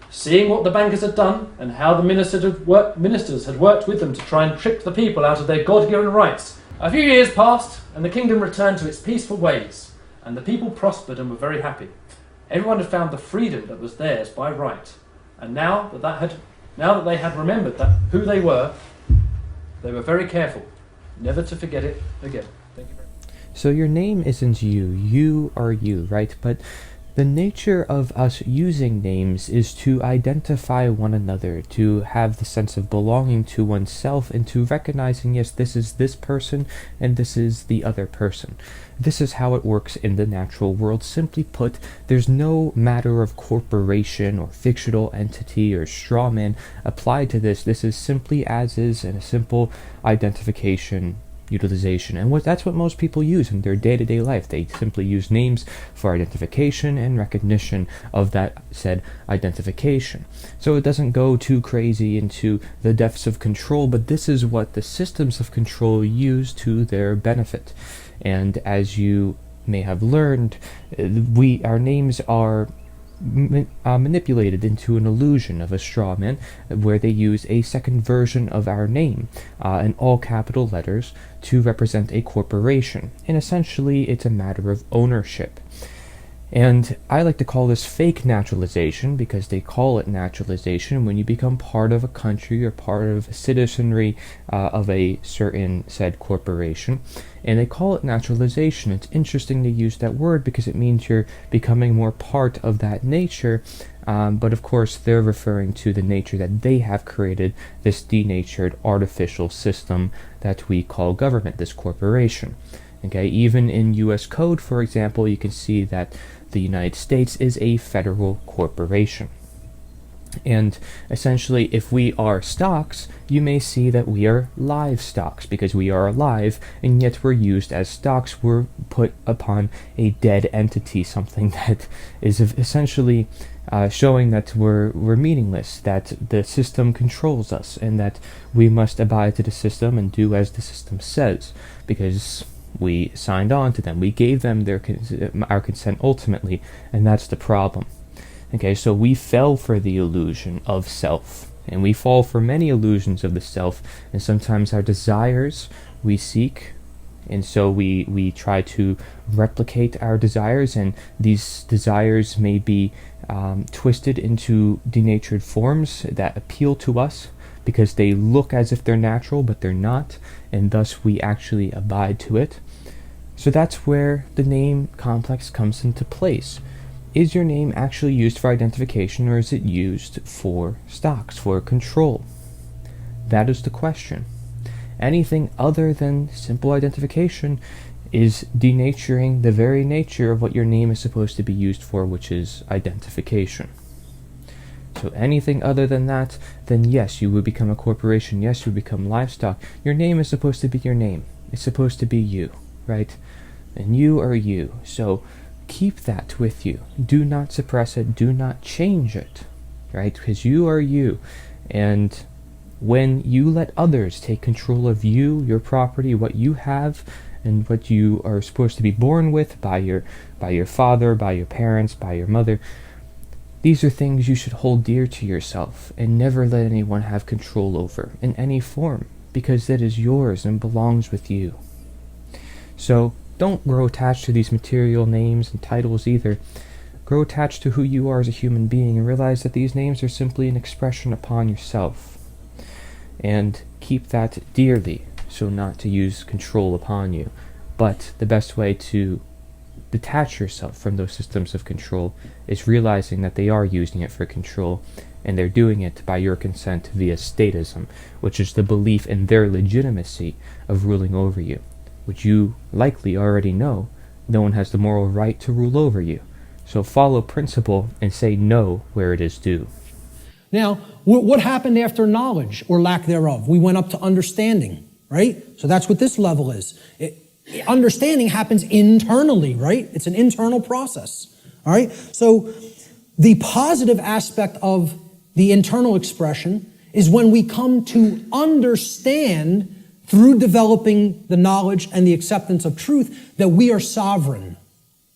N: Seeing what the bankers had done and how the ministers had worked with them to try and trick the people out of their God-given rights, a few years passed and the kingdom returned to its peaceful ways, and the people prospered and were very happy. Everyone had found the freedom that was theirs by right, and now that they had remembered who they were very careful never to forget it again. Thank you very much.
P: So your name isn't you, you are you, right? But the nature of us using names is to identify one another, to have the sense of belonging to oneself, and to recognizing, yes, this is this person and this is the other person. This is how it works in the natural world. Simply put, there's no matter of corporation or fictional entity or straw man applied to this. This is simply as is, and a simple identification utilization, and that's what most people use in their day-to-day life. They simply use names for identification and recognition of that said identification. So it doesn't go too crazy into the depths of control, but this is what the systems of control use to their benefit. And as you may have learned, our names are manipulated into an illusion of a straw man, where they use a second version of our name in all capital letters to represent a corporation, and essentially it's a matter of ownership. And I like to call this fake naturalization, because they call it naturalization when you become part of a country or part of citizenry of a certain said corporation. And they call it naturalization. It's interesting to use that word because it means you're becoming more part of that nature. But of course, they're referring to the nature that they have created, this denatured artificial system that we call government, this corporation. Okay, even in U.S. code, for example, you can see that the United States is a federal corporation. And essentially, if we are stocks, you may see that we are live stocks, because we are alive, and yet we're used as stocks. We're put upon a dead entity, something that is essentially showing that we're meaningless, that the system controls us, and that we must abide to the system and do as the system says, because we signed on to them. We gave them our consent ultimately, and that's the problem. Okay, so we fell for the illusion of self, and we fall for many illusions of the self, and sometimes our desires we seek, and so we try to replicate our desires, and these desires may be twisted into denatured forms that appeal to us, because they look as if they're natural, but they're not, and thus we actually abide to it. So that's where the name complex comes into place. Is your name actually used for identification, or is it used for stocks, for control? That is the question. Anything other than simple identification is denaturing the very nature of what your name is supposed to be used for, which is identification. So anything other than that, then yes, you would become a corporation, yes, you would become livestock. Your name is supposed to be your name. It's supposed to be you, right? And you are you. So keep that with you. Do not suppress it. Do not change it, right? Because you are you. And when you let others take control of you, your property, what you have, and what you are supposed to be born with by your father, by your parents, by your mother, these are things you should hold dear to yourself and never let anyone have control over in any form, because that is yours and belongs with you. So don't grow attached to these material names and titles either. Grow attached to who you are as a human being, and realize that these names are simply an expression upon yourself. And keep that dearly, so not to use control upon you. But the best way to detach yourself from those systems of control is realizing that they are using it for control, and they're doing it by your consent via statism, which is the belief in their legitimacy of ruling over you, which you likely already know. No one has the moral right to rule over you. So follow principle and say no where it is due.
Q: Now, what happened after knowledge or lack thereof? We went up to understanding, right? So that's what this level is. Understanding happens internally, right? It's an internal process. All right? So the positive aspect of the internal expression is when we come to understand through developing the knowledge and the acceptance of truth that we are sovereign.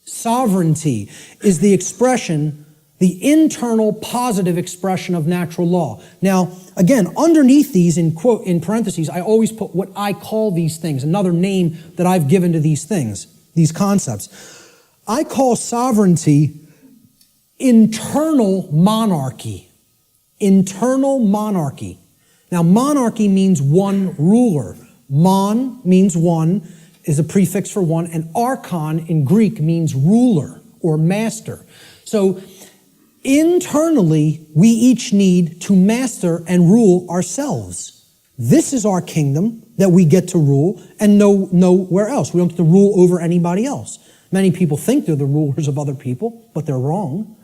Q: Sovereignty is the expression, the internal positive expression of natural law. Now, again, underneath these, in parentheses, I always put what I call these things, another name that I've given to these things, these concepts. I call sovereignty internal monarchy. Internal monarchy. Now, monarchy means one ruler. Mon means one, is a prefix for one, and archon in Greek means ruler or master. So, internally, we each need to master and rule ourselves. This is our kingdom that we get to rule and nowhere else. We don't get to rule over anybody else. Many people think they're the rulers of other people, but they're wrong.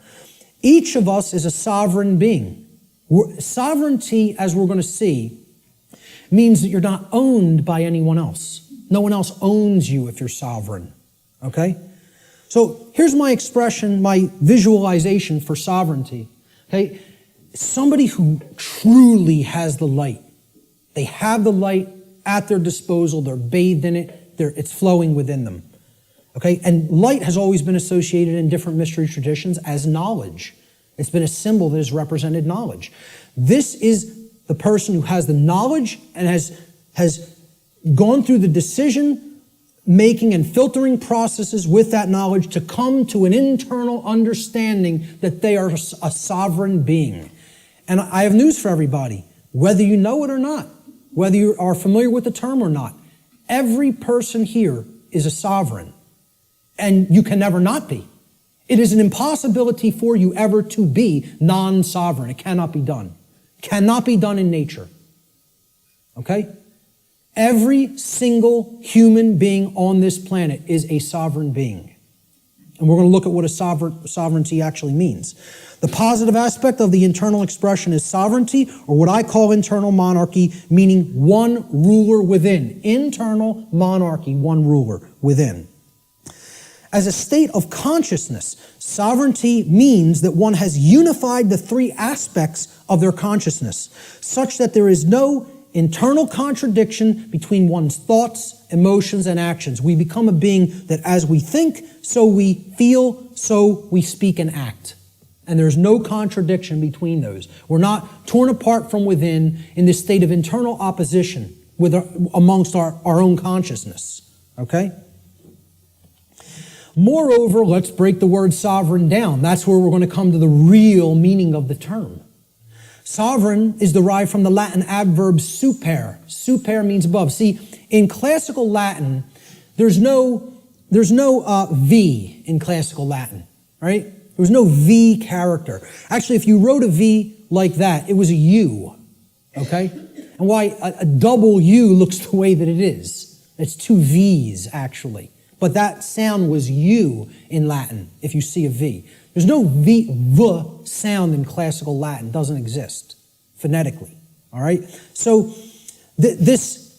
Q: Each of us is a sovereign being. Sovereignty, as we're going to see, means that you're not owned by anyone else. No one else owns you if you're sovereign. Okay? So here's my expression, my visualization for sovereignty. Okay? Somebody who truly has the light. They have the light at their disposal. They're bathed in it. It's flowing within them. Okay? And light has always been associated in different mystery traditions as knowledge. It's been a symbol that has represented knowledge. This is the person who has the knowledge and has gone through the decision making and filtering processes with that knowledge to come to an internal understanding that they are a sovereign being. And I have news for everybody. Whether you know it or not, whether you are familiar with the term or not, every person here is a sovereign. And you can never not be. It is an impossibility for you ever to be non-sovereign. It cannot be done. Cannot be done in nature. Okay? Every single human being on this planet is a sovereign being. And we're going to look at what a sovereignty actually means. The positive aspect of the internal expression is sovereignty, or what I call internal monarchy, meaning one ruler within. Internal monarchy, one ruler within. As a state of consciousness, sovereignty means that one has unified the three aspects of their consciousness, such that there is no internal contradiction between one's thoughts, emotions, and actions. We become a being that as we think, so we feel, so we speak and act. And there's no contradiction between those. We're not torn apart from within in this state of internal opposition amongst our own consciousness. Okay? Moreover, let's break the word sovereign down. That's where we're going to come to the real meaning of the term. Sovereign is derived from the Latin adverb super. Super means above. See, in classical Latin, there's no V in classical Latin, right? There was no V character. Actually, if you wrote a V like that, it was a U, okay? And why a double U looks the way that it is. It's two V's, actually. But that sound was U in Latin, if you see a V. There's no V sound in classical Latin. It doesn't exist phonetically. All right? So this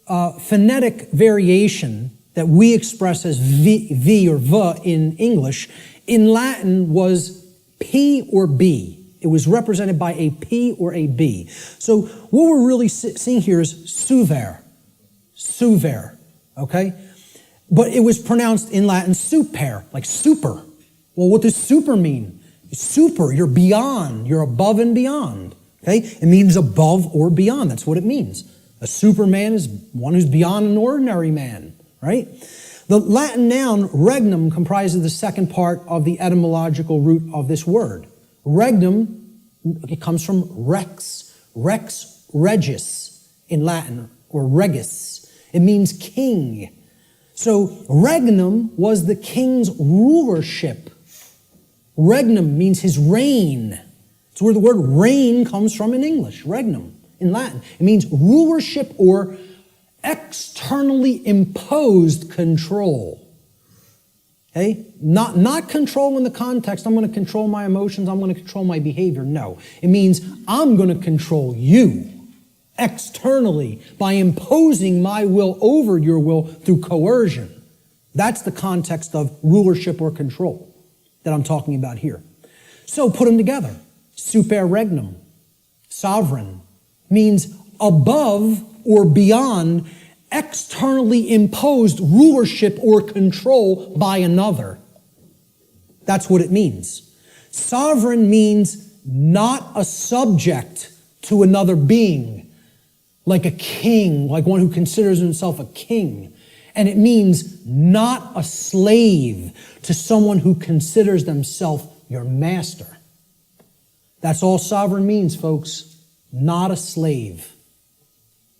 Q: phonetic variation that we express as V or V in English, in Latin was P or B. It was represented by a P or a B. So what we're really seeing here is suver. Suver. Okay? But it was pronounced in Latin super, like super. Well, what does super mean? Super, you're beyond, you're above and beyond. Okay? It means above or beyond. That's what it means. A superman is one who's beyond an ordinary man, right? The Latin noun regnum comprises the second part of the etymological root of this word. Regnum, it comes from rex. Rex regis in Latin, or regis. It means king. So regnum was the king's rulership. Regnum means his reign. It's where the word reign comes from in English, regnum, in Latin. It means rulership or externally imposed control. Okay? Not control in the context, I'm going to control my emotions, I'm going to control my behavior. No. It means I'm going to control you. externally, by imposing my will over your will through coercion. That's the context of rulership or control that I'm talking about here. So put them together. Super regnum, sovereign, means above or beyond externally imposed rulership or control by another. That's what it means. Sovereign means not a subject to another being, like a king, like one who considers himself a king. And it means not a slave to someone who considers themselves your master. That's all sovereign means, folks. Not a slave.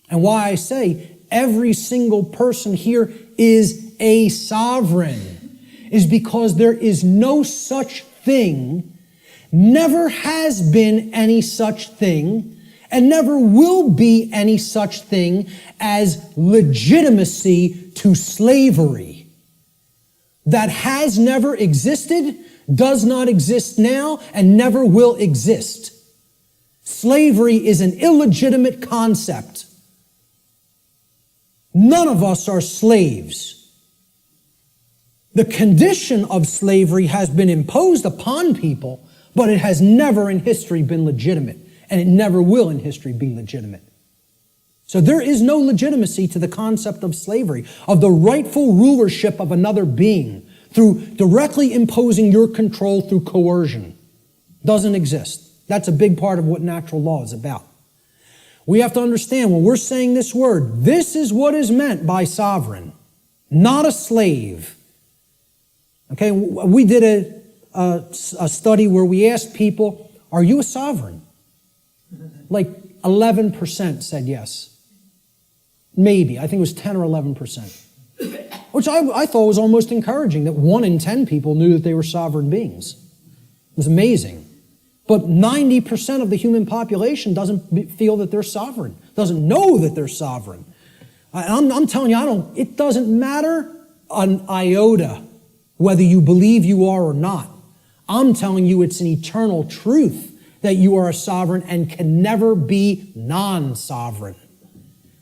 Q: And why I say every single person here is a sovereign is because there is no such thing, never has been any such thing, and never will be any such thing as legitimacy to slavery. That has never existed, does not exist now, and never will exist. Slavery is an illegitimate concept. None of us are slaves. The condition of slavery has been imposed upon people, but it has never in history been legitimate, and it never will in history be legitimate. So there is no legitimacy to the concept of slavery, of the rightful rulership of another being through directly imposing your control through coercion. Doesn't exist. That's a big part of what natural law is about. We have to understand when we're saying this word, this is what is meant by sovereign, not a slave. Okay, we did a study where we asked people, are you a sovereign? Like 11% said yes. Maybe, I think it was 10 or 11%. Which I thought was almost encouraging, that 1 in 10 people knew that they were sovereign beings. It was amazing. But 90% of the human population doesn't feel that they're sovereign, doesn't know that they're sovereign. I'm telling you, it doesn't matter an iota whether you believe you are or not. I'm telling you it's an eternal truth that you are a sovereign and can never be non-sovereign.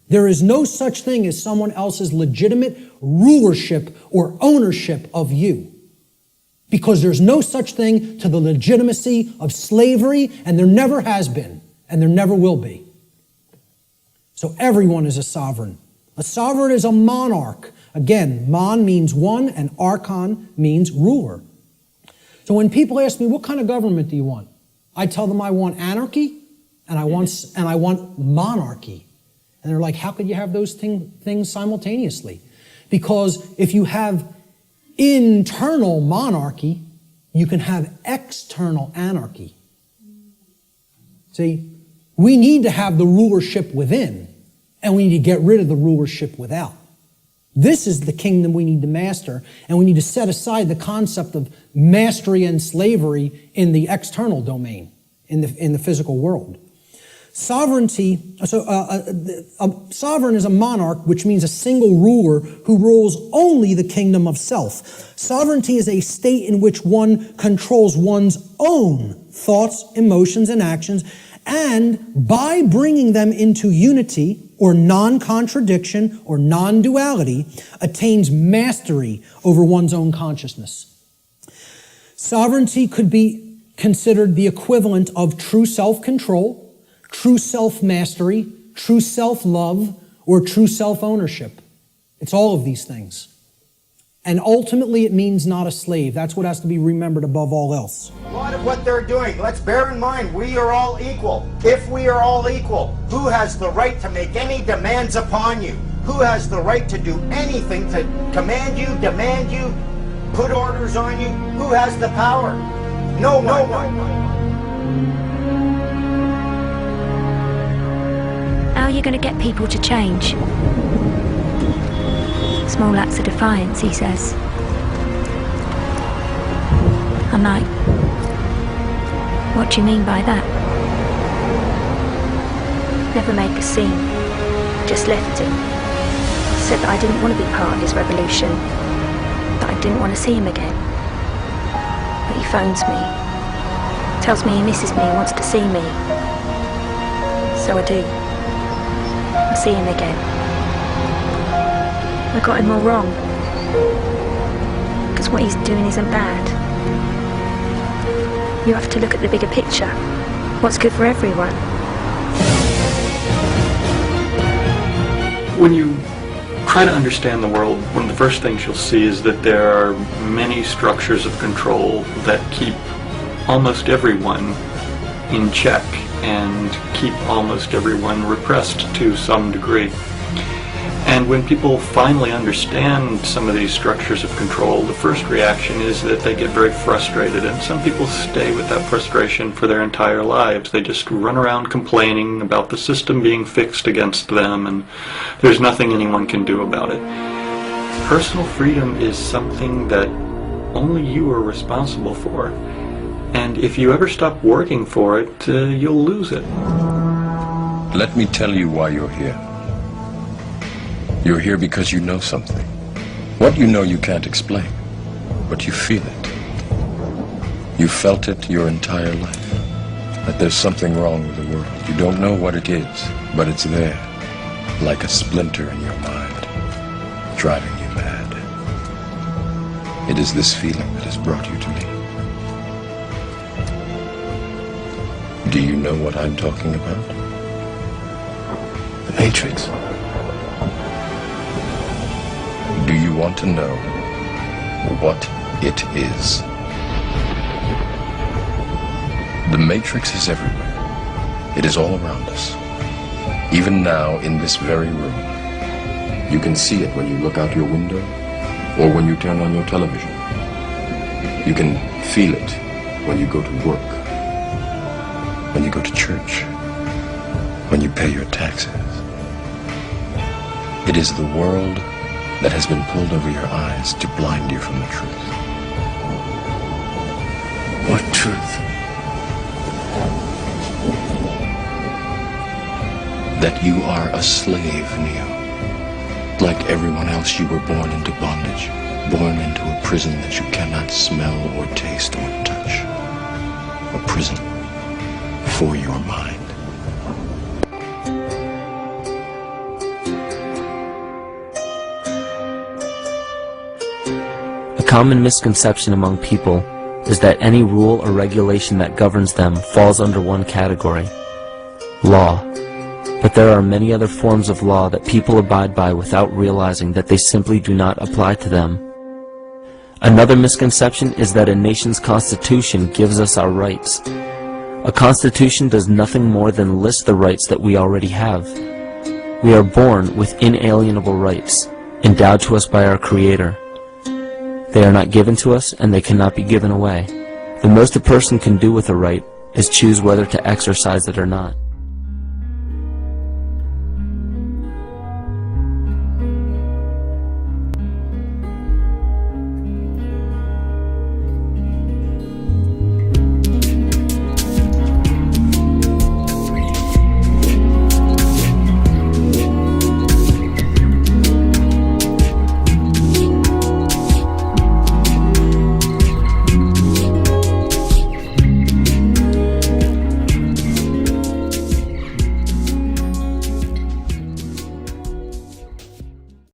Q: There is no such thing as someone else's legitimate rulership or ownership of you. Because there's no such thing to the legitimacy of slavery, and there never has been, and there never will be. So everyone is a sovereign. A sovereign is a monarch. Again, mon means one, and archon means ruler. So when people ask me, what kind of government do you want? I tell them I want anarchy, and I want monarchy. And they're like, how could you have those things simultaneously? Because if you have internal monarchy, you can have external anarchy. See, we need to have the rulership within, and we need to get rid of the rulership without. This is the kingdom we need to master, and we need to set aside the concept of mastery and slavery in the external domain, in the physical world. Sovereignty, a sovereign is a monarch, which means a single ruler who rules only the kingdom of self. Sovereignty is a state in which one controls one's own thoughts, emotions, and actions, and by bringing them into unity or non-contradiction or non-duality, attains mastery over one's own consciousness. Sovereignty could be considered the equivalent of true self-control, true self-mastery, true self-love, or true self-ownership. It's all of these things. And ultimately it means not a slave. That's what has to be remembered above all else.
H: A lot of what they're doing, let's bear in mind, we are all equal. If we are all equal, who has the right to make any demands upon you? Who has the right to do anything to command you, demand you, put orders on you? Who has the power? No one.
R: How are you going to get people to change? Small acts of defiance, he says. I'm like, what do you mean by that? Never make a scene, just left him. Said that I didn't want to be part of his revolution, that I didn't want to see him again. But he phones me, tells me he misses me, wants to see me. So I do. I'll see him again. I got him all wrong. Because what he's doing isn't bad. You have to look at the bigger picture. What's good for everyone.
S: When you try to understand the world, one of the first things you'll see is that there are many structures of control that keep almost everyone in check and keep almost everyone repressed to some degree. And when people finally understand some of these structures of control, the first reaction is that they get very frustrated, and some people stay with that frustration for their entire lives. They just run around complaining about the system being fixed against them, and there's nothing anyone can do about it. Personal freedom is something that only you are responsible for, and if you ever stop working for it, you'll lose it.
J: Let me tell you why you're here. You're here because you know something. What you know you can't explain, but you feel it. You felt it your entire life, that there's something wrong with the world. You don't know what it is, but it's there, like a splinter in your mind, driving you mad. It is this feeling that has brought you to me. Do you know what I'm talking about? The Matrix. Do you want to know what it is? The Matrix is everywhere. It is all around us. Even now, in this very room. You can see it when you look out your window or when you turn on your television. You can feel it when you go to work, when you go to church, when you pay your taxes. It is the world that has been pulled over your eyes to blind you from the truth. What truth? That you are a slave, Neo. Like everyone else, you were born into bondage, born into a prison that you cannot smell or taste or touch. A prison for your mind.
A: A common misconception among people is that any rule or regulation that governs them falls under one category, law. But there are many other forms of law that people abide by without realizing that they simply do not apply to them. Another misconception is that a nation's constitution gives us our rights. A constitution does nothing more than list the rights that we already have. We are born with inalienable rights, endowed to us by our Creator. They are not given to us, and they cannot be given away. The most a person can do with a right is choose whether to exercise it or not.